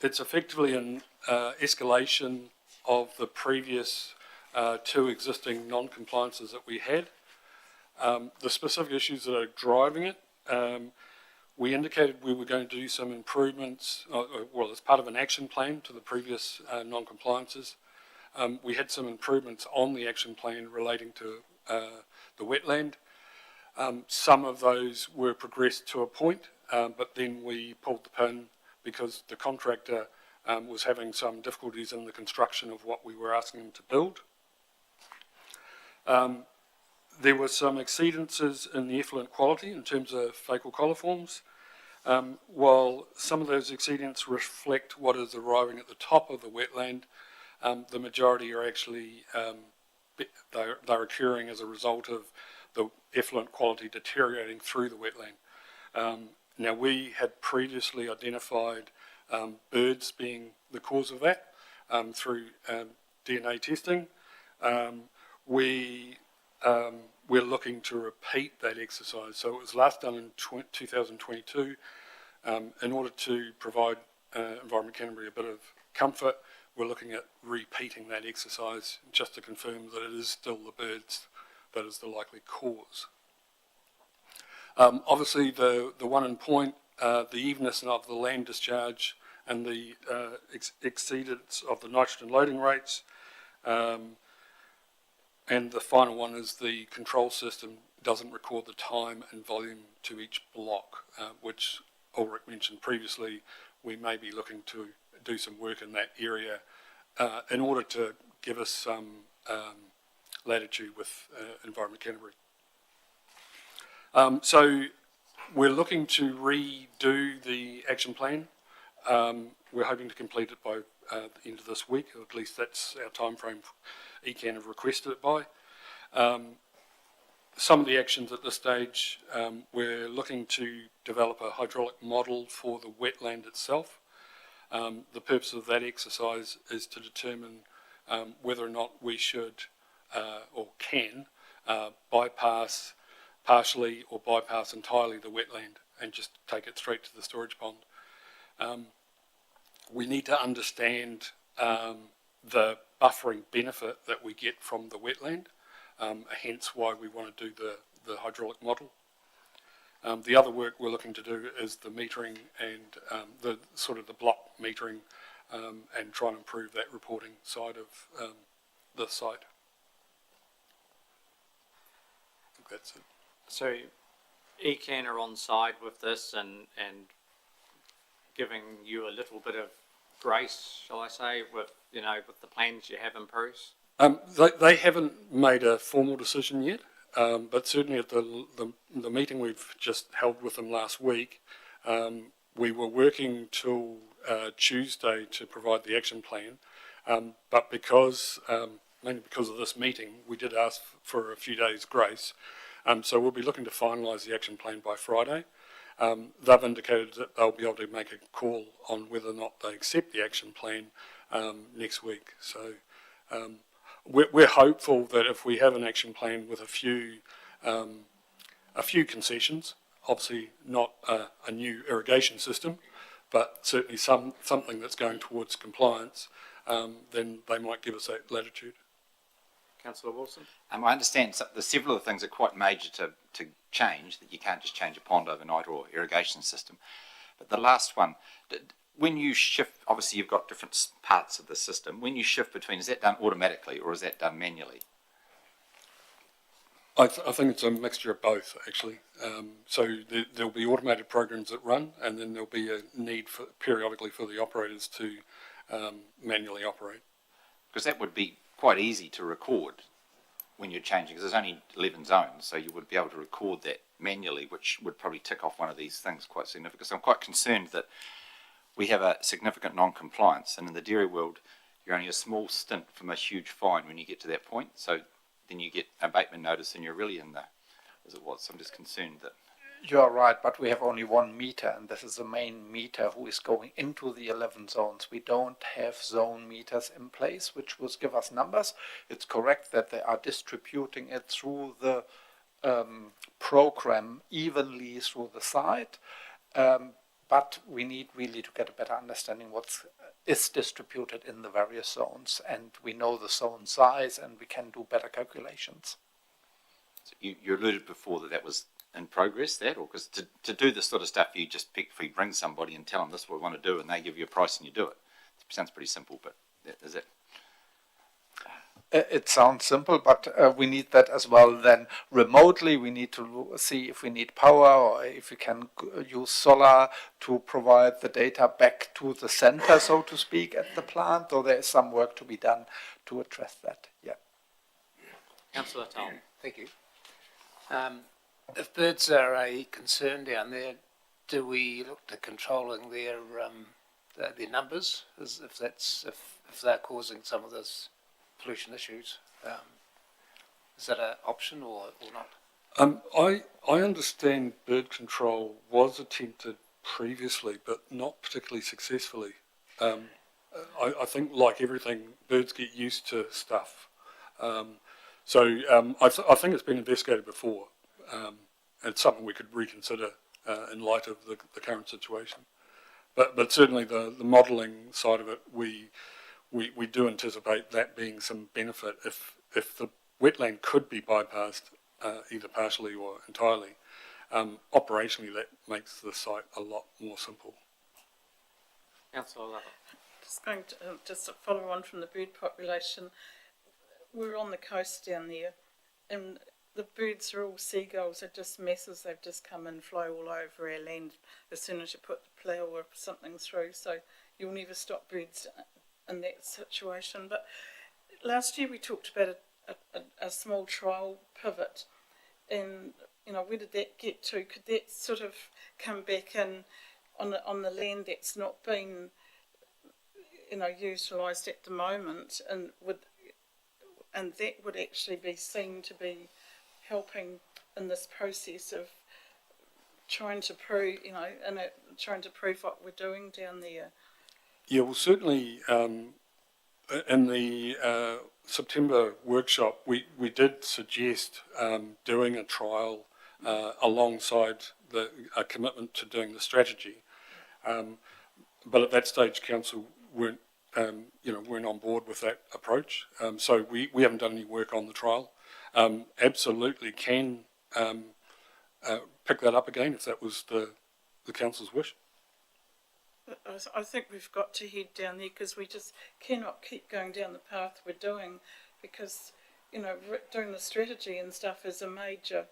I: it's effectively an escalation of the previous 2 existing non-compliances that we had. The specific issues that are driving it, we indicated we were going to do some improvements, well, as part of an action plan to the previous non-compliances. We had some improvements on the action plan relating to the wetland. Some of those were progressed to a point, but then we pulled the pin because the contractor was having some difficulties in the construction of what we were asking him to build. There were some exceedances in the effluent quality in terms of fecal coliforms. While some of those exceedants reflect what is arriving at the top of the wetland, the majority are actually they're occurring as a result of the effluent quality deteriorating through the wetland. Now, we had previously identified birds being the cause of that through DNA testing. We're looking to repeat that exercise. So it was last done in 2022. In order to provide Environment Canterbury a bit of comfort, we're looking at repeating that exercise just to confirm that it is still the birds that is the likely cause. Obviously, the one in point, the evenness of the land discharge and the exceedance of the nitrogen loading rates. And the final one is the control system doesn't record the time and volume to each block, which Ulrich mentioned previously. We may be looking to do some work in that area in order to give us some latitude with Environment Canterbury. So we're looking to redo the action plan. We're hoping to complete it by the end of this week, or at least that's our time frame ECAN have requested it by. Some of the actions at this stage, we're looking to develop a hydraulic model for the wetland itself. The purpose of that exercise is to determine whether or not we should or can bypass partially or bypass entirely the wetland and just take it straight to the storage pond. We need to understand the buffering benefit that we get from the wetland, hence why we want to do the hydraulic model. The other work we're looking to do is the metering and the block metering and try and improve that reporting side of the site. I think that's it.
M: So ECAN are on side with this and giving you a little bit of grace, shall I say, with the plans you have in Bruce?
I: They haven't made a formal decision yet, but certainly at the meeting we've just held with them last week, we were working till Tuesday to provide the action plan, but mainly because of this meeting, we did ask for a few days' grace. So we'll be looking to finalise the action plan by Friday. They've indicated that they'll be able to make a call on whether or not they accept the action plan next week. So we're hopeful that if we have an action plan with a few concessions, obviously not a new irrigation system, but certainly something that's going towards compliance, then they might give us that latitude.
M: Councillor Wilson?
B: I understand the several of the things are quite major to change, that you can't just change a pond overnight or irrigation system. But the last one, when you shift, obviously you've got different parts of the system. When you shift between, is that done automatically or is that done manually?
I: I think it's a mixture of both, actually. So there'll be automated programs that run, and then there'll be a need periodically for the operators to manually operate.
B: Because that would be quite easy to record when you're changing, because there's only 11 zones, so you would be able to record that manually, which would probably tick off one of these things quite significant. So I'm quite concerned that we have a significant non-compliance, and in the dairy world, you're only a small stint from a huge fine when you get to that point. So then you get abatement notice, and you're really in the, as it was. So I'm just concerned that.
C: You are right, but we have only 1 meter, and this is the main meter who is going into the 11 zones. We don't have zone meters in place, which will give us numbers. It's correct that they are distributing it through the program evenly through the site, but we need really to get a better understanding what is distributed in the various zones, and we know the zone size, and we can do better calculations.
B: So you alluded before that was in progress, that, or because to do this sort of stuff, you just pick, if you bring somebody and tell them this is what we want to do, and they give you a price and you do it. It sounds pretty simple, but is it?
C: It sounds simple, but we need that as well. Then remotely, we need to see if we need power or if we can use solar to provide the data back to the center, so to speak, at the plant. Or there is some work to be done to address that. Yeah.
M: Councillor Tom.
J: Thank you. If birds are a concern down there, do we look to controlling their numbers? If they're causing some of this pollution issues, is that an option or not?
I: I understand bird control was attempted previously, but not particularly successfully. I think, like everything, birds get used to stuff. So I think it's been investigated before. It's something we could reconsider in light of the current situation. But certainly the modelling side of it, we do anticipate that being some benefit if the wetland could be bypassed either partially or entirely. Operationally, that makes the site a lot more simple.
A: Councillor Lovell.
E: Just going to just to follow on from the bird population. We're on the coast down there, and the birds are all seagulls. They're just messes. They've just come and fly all over our land as soon as you put the plough or something through. So you'll never stop birds in that situation. But last year we talked about a small trial pivot, and where did that get to? Could that sort of come back in on the land that's not been utilised at the moment, and that would actually be seen to be helping in this process of trying to prove, trying to prove what we're doing down there.
I: Yeah, well, certainly in the September workshop, we did suggest doing a trial alongside a commitment to doing the strategy. But at that stage, council weren't on board with that approach. So we haven't done any work on the trial. Absolutely can pick that up again if that was the council's wish.
E: I think we've got to head down there because we just cannot keep going down the path we're doing, because doing the strategy and stuff is a major,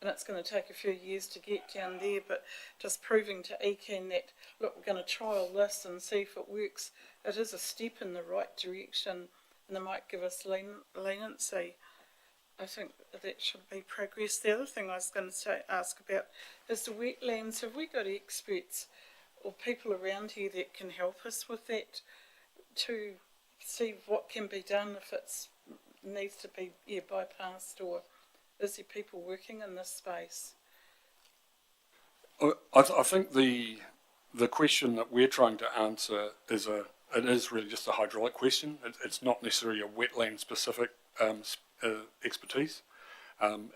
E: and it's going to take a few years to get down there, but just proving to ECAN that, look, we're going to trial this and see if it works, it is a step in the right direction, and they might give us leniency. I think that should be progress. The other thing I was going to ask about is the wetlands. Have we got experts or people around here that can help us with that to see what can be done if it needs to be bypassed, or is there people working in this space?
I: I think the question that we're trying to answer is really just a hydraulic question. It's not necessarily a wetland specific expertise.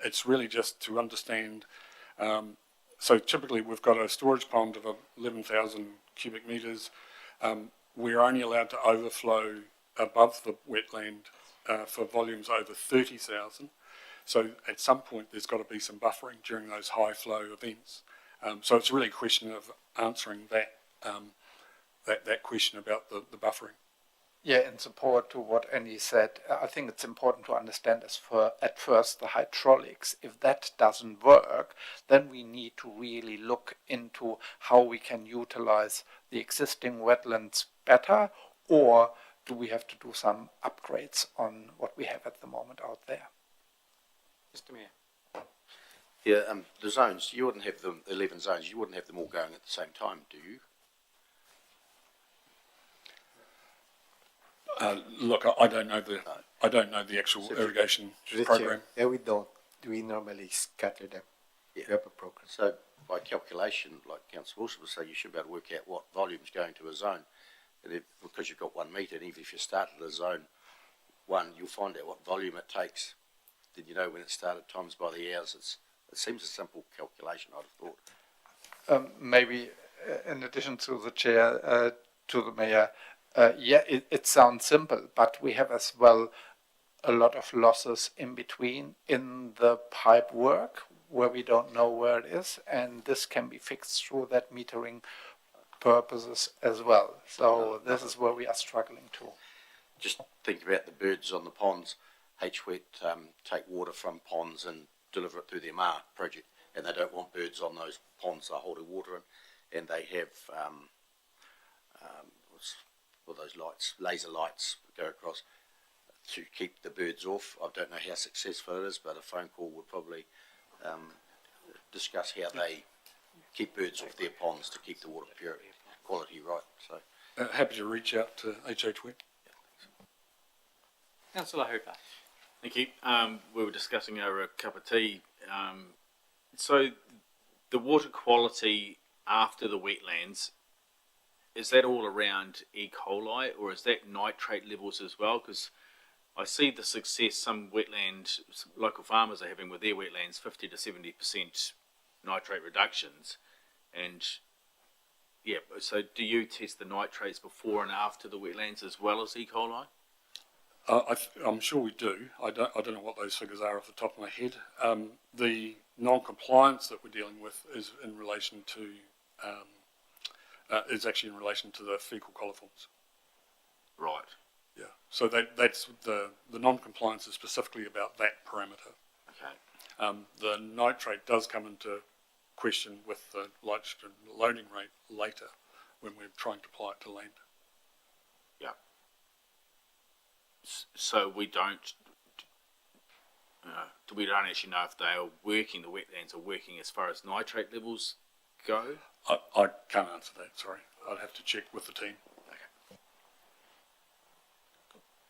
I: It's really just to understand. So typically we've got a storage pond of 11,000 cubic metres. We're only allowed to overflow above the wetland for volumes over 30,000. So at some point there's got to be some buffering during those high flow events. So it's really a question of answering that question about the buffering.
C: Yeah, in support to what Andy said, I think it's important to understand at first the hydraulics. If that doesn't work, then we need to really look into how we can utilize the existing wetlands better, or do we have to do some upgrades on what we have at the moment out there?
A: Mr. Mayor.
H: Yeah, the zones, you wouldn't have them, 11 zones, you wouldn't have them all going at the same time, do you?
I: Look, I don't know the actual irrigation program.
D: Yeah, we don't. We normally scatter them.
H: Yeah.
D: We have a program.
H: So by calculation, like Councillor Wilson would say, you should be able to work out what volume's going to a zone. And because you've got 1 metre, and even if you start at a zone 1, you'll find out what volume it takes. Then you know when it started, times by the hours. It seems a simple calculation, I'd have thought.
C: Maybe in addition to the chair, to the mayor, it sounds simple, but we have as well a lot of losses in between in the pipe work where we don't know where it is, and this can be fixed through that metering purposes as well. So this is where we are struggling to.
H: Just think about the birds on the ponds. HWET take water from ponds and deliver it through the RMA project, and they don't want birds on those ponds they're holding water in, and they have those lights, laser lights go across to keep the birds off. I don't know how successful it is, but a phone call would probably discuss how they keep birds off their ponds to keep the water pure quality right. So
I: happy to reach out to HHWET.
A: Councillor Hooper.
F: Thank you. We were discussing over a cup of tea. So the water quality after the wetlands, is that all around E. coli, or is that nitrate levels as well? Because I see the success some local farmers are having with their wetlands, 50 to 70% nitrate reductions. And yeah, so do you test the nitrates before and after the wetlands as well as E. coli?
I: I'm sure we do. I don't know what those figures are off the top of my head. The non-compliance that we're dealing with is in relation to is actually in relation to the fecal coliforms.
H: Right.
I: Yeah. So that's the non-compliance is specifically about that parameter.
H: Okay.
I: The nitrate does come into question with the nitrogen loading rate later when we're trying to apply it to land.
H: Yeah.
F: So we don't actually know if they are working, the wetlands are working as far as nitrate levels go?
I: I can't answer that, sorry. I'd have to check with the team.
F: Okay.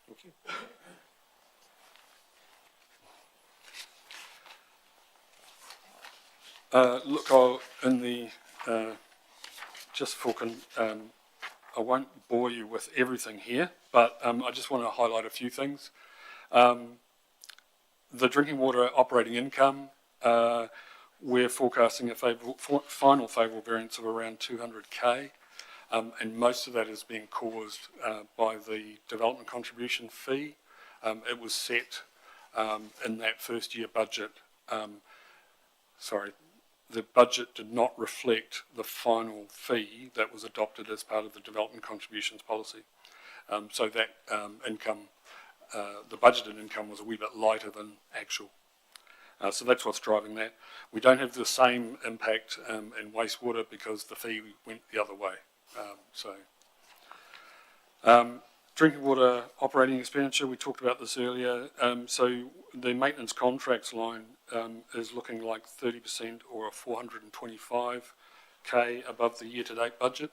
J: Thank you.
I: Look, I won't bore you with everything here, but I just want to highlight a few things. The drinking water operating income, we're forecasting a final favourable variance of around 200k, and most of that is being caused by the development contribution fee. It was set in that first year budget. The budget did not reflect the final fee that was adopted as part of the development contributions policy. So that income, the budgeted income was a wee bit lighter than actual. So that's what's driving that. We don't have the same impact in wastewater because the fee went the other way. Drinking water operating expenditure, we talked about this earlier. So the maintenance contracts line is looking like 30% or 425k above the year-to-date budget.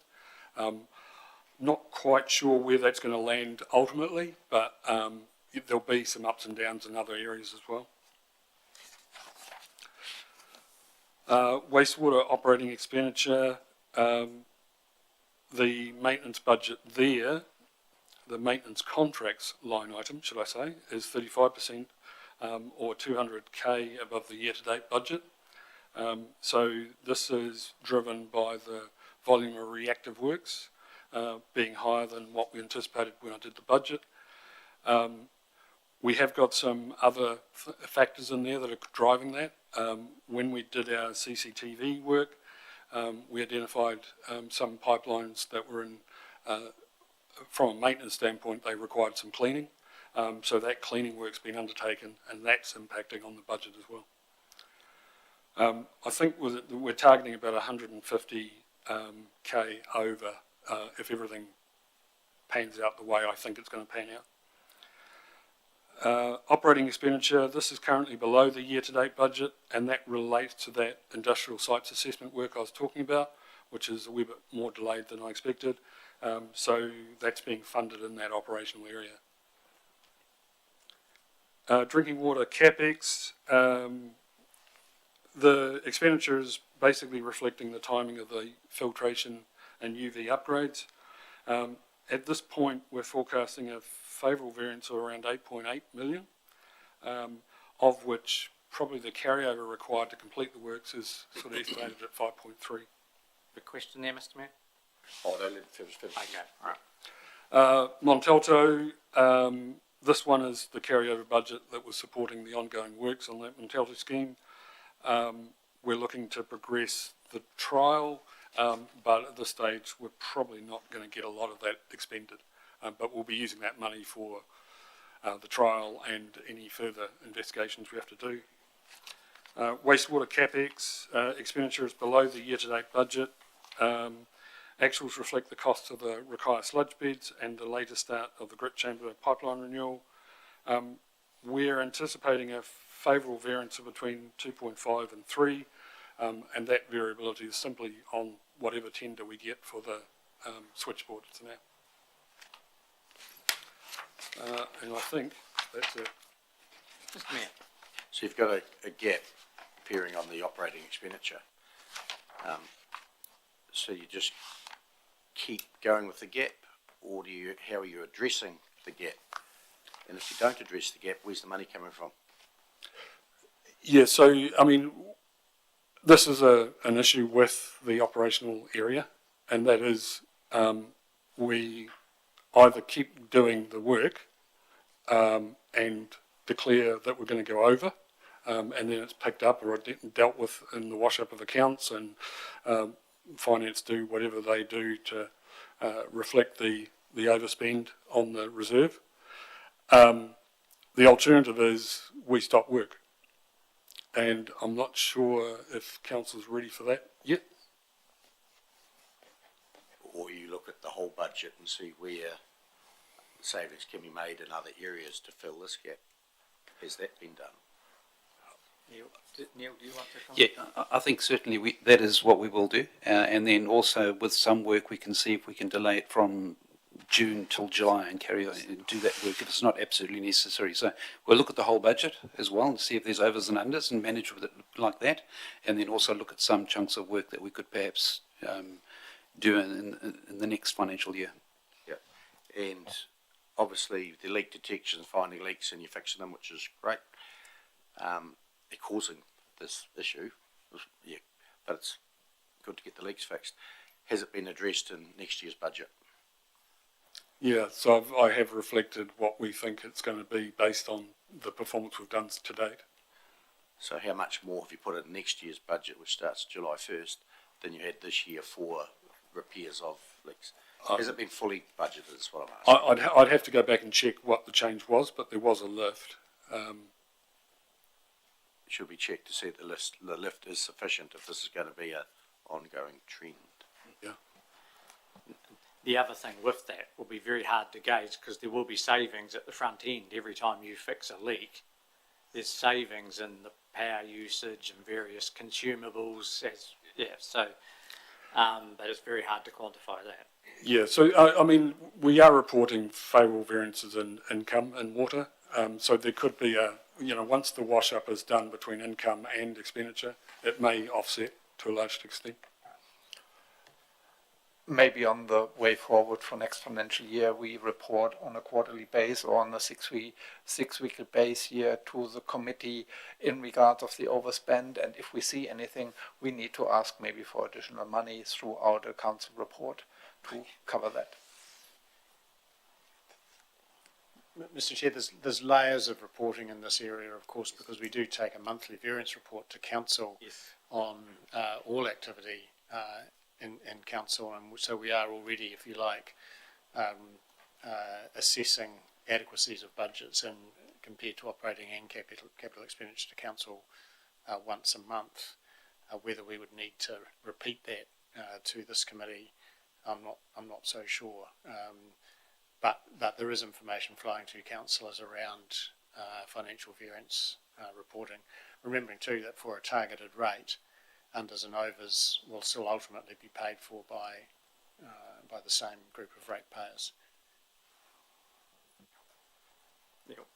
I: Not quite sure where that's going to land ultimately, but there'll be some ups and downs in other areas as well. Wastewater operating expenditure, the maintenance budget there, the maintenance contracts line item, should I say, is 35% or 200k above the year-to-date budget. So this is driven by the volume of reactive works being higher than what we anticipated when I did the budget. We have got some other factors in there that are driving that. When we did our CCTV work, we identified some pipelines that were in, from a maintenance standpoint, they required some cleaning. So that cleaning work's been undertaken and that's impacting on the budget as well. I think we're targeting about 150k over if everything pans out the way I think it's going to pan out. Operating expenditure, this is currently below the year-to-date budget, and that relates to that industrial sites assessment work I was talking about, which is a wee bit more delayed than I expected. So that's being funded in that operational area. Drinking water CapEx, the expenditure is basically reflecting the timing of the filtration and UV upgrades. At this point, we're forecasting a favourable variance of around 8.8 million, of which probably the carryover required to complete the works is sort of estimated at 5.3.
A: The question there, Mr. Mayor?
H: Oh, they let finish.
A: Okay, all right.
I: Montalto, this one is the carryover budget that was supporting the ongoing works on that Montalto scheme. We're looking to progress the trial, but at this stage we're probably not going to get a lot of that expended. But we'll be using that money for the trial and any further investigations we have to do. Wastewater CapEx expenditure is below the year-to-date budget. Actuals reflect the costs of the Rakaia sludge beds and the later start of the grit chamber pipeline renewal. We're anticipating a favourable variance of between 2.5 and 3, and that variability is simply on whatever tender we get for the switchboard to now. And I think that's it.
A: Mr. Mayor.
H: So you've got a gap appearing on the operating expenditure. So you just keep going with the gap, or how are you addressing the gap? And if you don't address the gap, where's the money coming from?
I: Yeah, so, I mean, this is an issue with the operational area, and that is we either keep doing the work and declare that we're going to go over, and then it's picked up or dealt with in the wash-up of accounts, and finance do whatever they do to reflect the overspend on the reserve. The alternative is we stop work, and I'm not sure if council's ready for that yet.
H: Or you look at the whole budget and see where savings can be made in other areas to fill this gap. Has that been done?
A: Neil, do you want to comment?
L: Yeah, I think certainly that is what we will do. And then also with some work, we can see if we can delay it from June till July and carry on and do that work if it's not absolutely necessary. So we'll look at the whole budget as well and see if there's overs and unders and manage with it like that. And then also look at some chunks of work that we could perhaps do in the next financial year.
H: Yeah. And obviously the leak detection, finding leaks and you're fixing them, which is great. They're causing this issue, yeah, but it's good to get the leaks fixed. Has it been addressed in next year's budget?
I: Yeah, so I have reflected what we think it's going to be based on the performance we've done to date.
H: So how much more have you put in next year's budget, which starts July 1st, than you had this year for repairs of leaks? Has it been fully budgeted, is what I'm asking?
I: I'd have to go back and check what the change was, but there was a lift.
H: Should we check to see if the lift is sufficient if this is going to be an ongoing trend?
I: Yeah.
M: The other thing with that will be very hard to gauge because there will be savings at the front end every time you fix a leak. There's savings in the power usage and various consumables. But it's very hard to quantify that.
I: Yeah, so I mean, we are reporting favourable variances in income and water. So there could be once the wash-up is done between income and expenditure, it may offset to a large extent.
C: Maybe on the way forward for next financial year, we report on a quarterly base or on a six-weekly base here to the committee in regards of the overspend. And if we see anything, we need to ask maybe for additional money throughout a council report to cover that.
K: Mr. Chair, there's layers of reporting in this area, of course, because we do take a monthly variance report to council on all activity in council, and so we are already, if you like, assessing adequacies of budgets and compared to operating and capital expenditure to council once a month. Whether we would need to repeat that to this committee, I'm not so sure. But there is information flowing to councillors around financial variance reporting. Remembering too that for a targeted rate, unders and overs will still ultimately be paid for by the same group of ratepayers.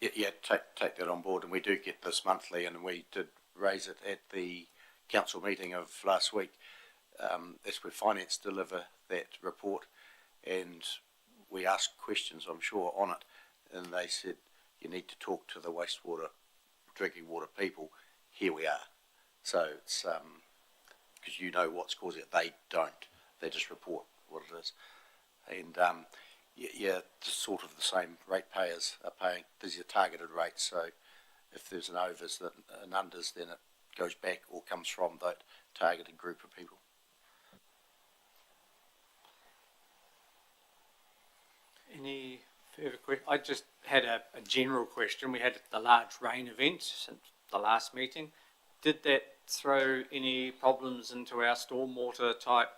H: Yeah, take that on board, and we do get this monthly, and we did raise it at the council meeting of last week. That's where finance deliver that report, and we asked questions, I'm sure, on it, and they said you need to talk to the wastewater, drinking water people. Here we are. So it's because you know what's causing it. They don't. They just report what it is. And yeah, just sort of the same ratepayers are paying. These are targeted rates. So if there's an overs and unders, then it goes back or comes from that targeted group of people.
M: Any further questions? I just had a general question. We had the large rain event since the last meeting. Did that throw any problems into our stormwater type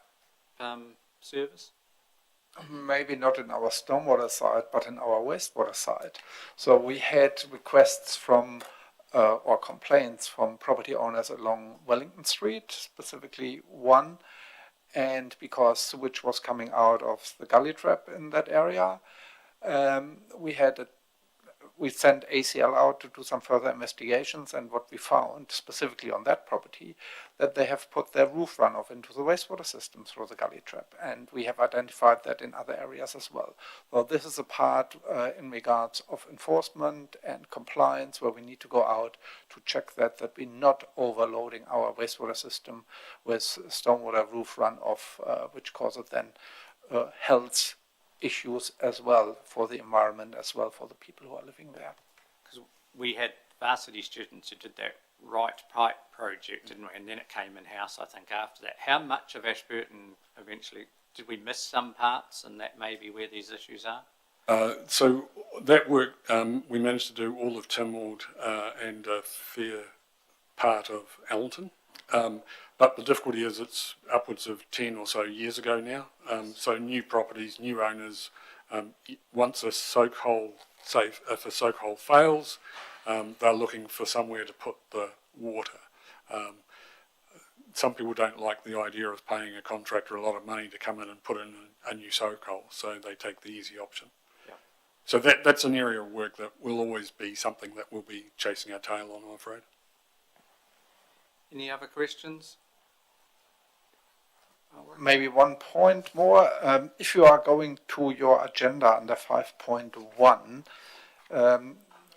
M: service?
C: Maybe not in our stormwater side, but in our wastewater side. So we had requests from or complaints from property owners along Wellington Street, specifically one, and because sewage was coming out of the gully trap in that area, we sent ACL out to do some further investigations, and what we found, specifically on that property, that they have put their roof runoff into the wastewater system through the gully trap, and we have identified that in other areas as well. Well, this is a part in regards of enforcement and compliance where we need to go out to check that we're not overloading our wastewater system with stormwater roof runoff, which causes then health issues as well for the environment, as well for the people who are living there.
M: Because we had varsity students who did that right pipe project, didn't we? And then it came in-house, I think, after that. How much of Ashburton eventually, did we miss some parts, and that may be where these issues are?
I: So that work, we managed to do all of Timward and a fair part of Allenton. But the difficulty is it's upwards of 10 or so years ago now. So new properties, new owners, once a soak hole, if a soak hole fails, they're looking for somewhere to put the water. Some people don't like the idea of paying a contractor a lot of money to come in and put in a new soak hole, so they take the easy option.
M: Yeah.
I: So that's an area of work that will always be something that we'll be chasing our tail on, I'm afraid.
A: Any other questions?
C: Maybe 1 point more. If you are going to your agenda under 5.1,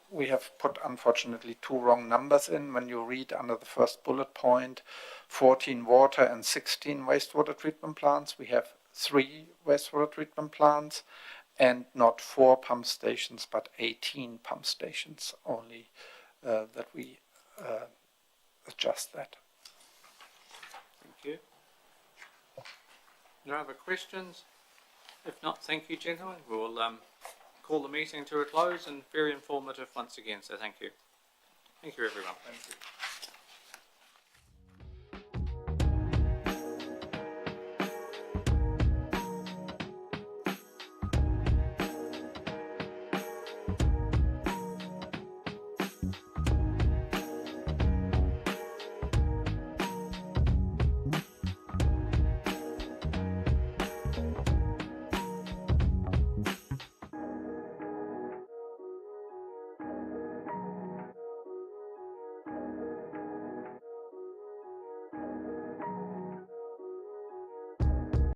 C: we have put, unfortunately, 2 wrong numbers in. When you read under the first bullet point, 14 water and 16 wastewater treatment plants, we have 3 wastewater treatment plants and not 4 pump stations, but 18 pump stations only, that we adjust that.
A: Thank you. No other questions? If not, thank you, gentlemen. We'll call the meeting to a close, and very informative once again, so thank you. Thank you, everyone. Thank you.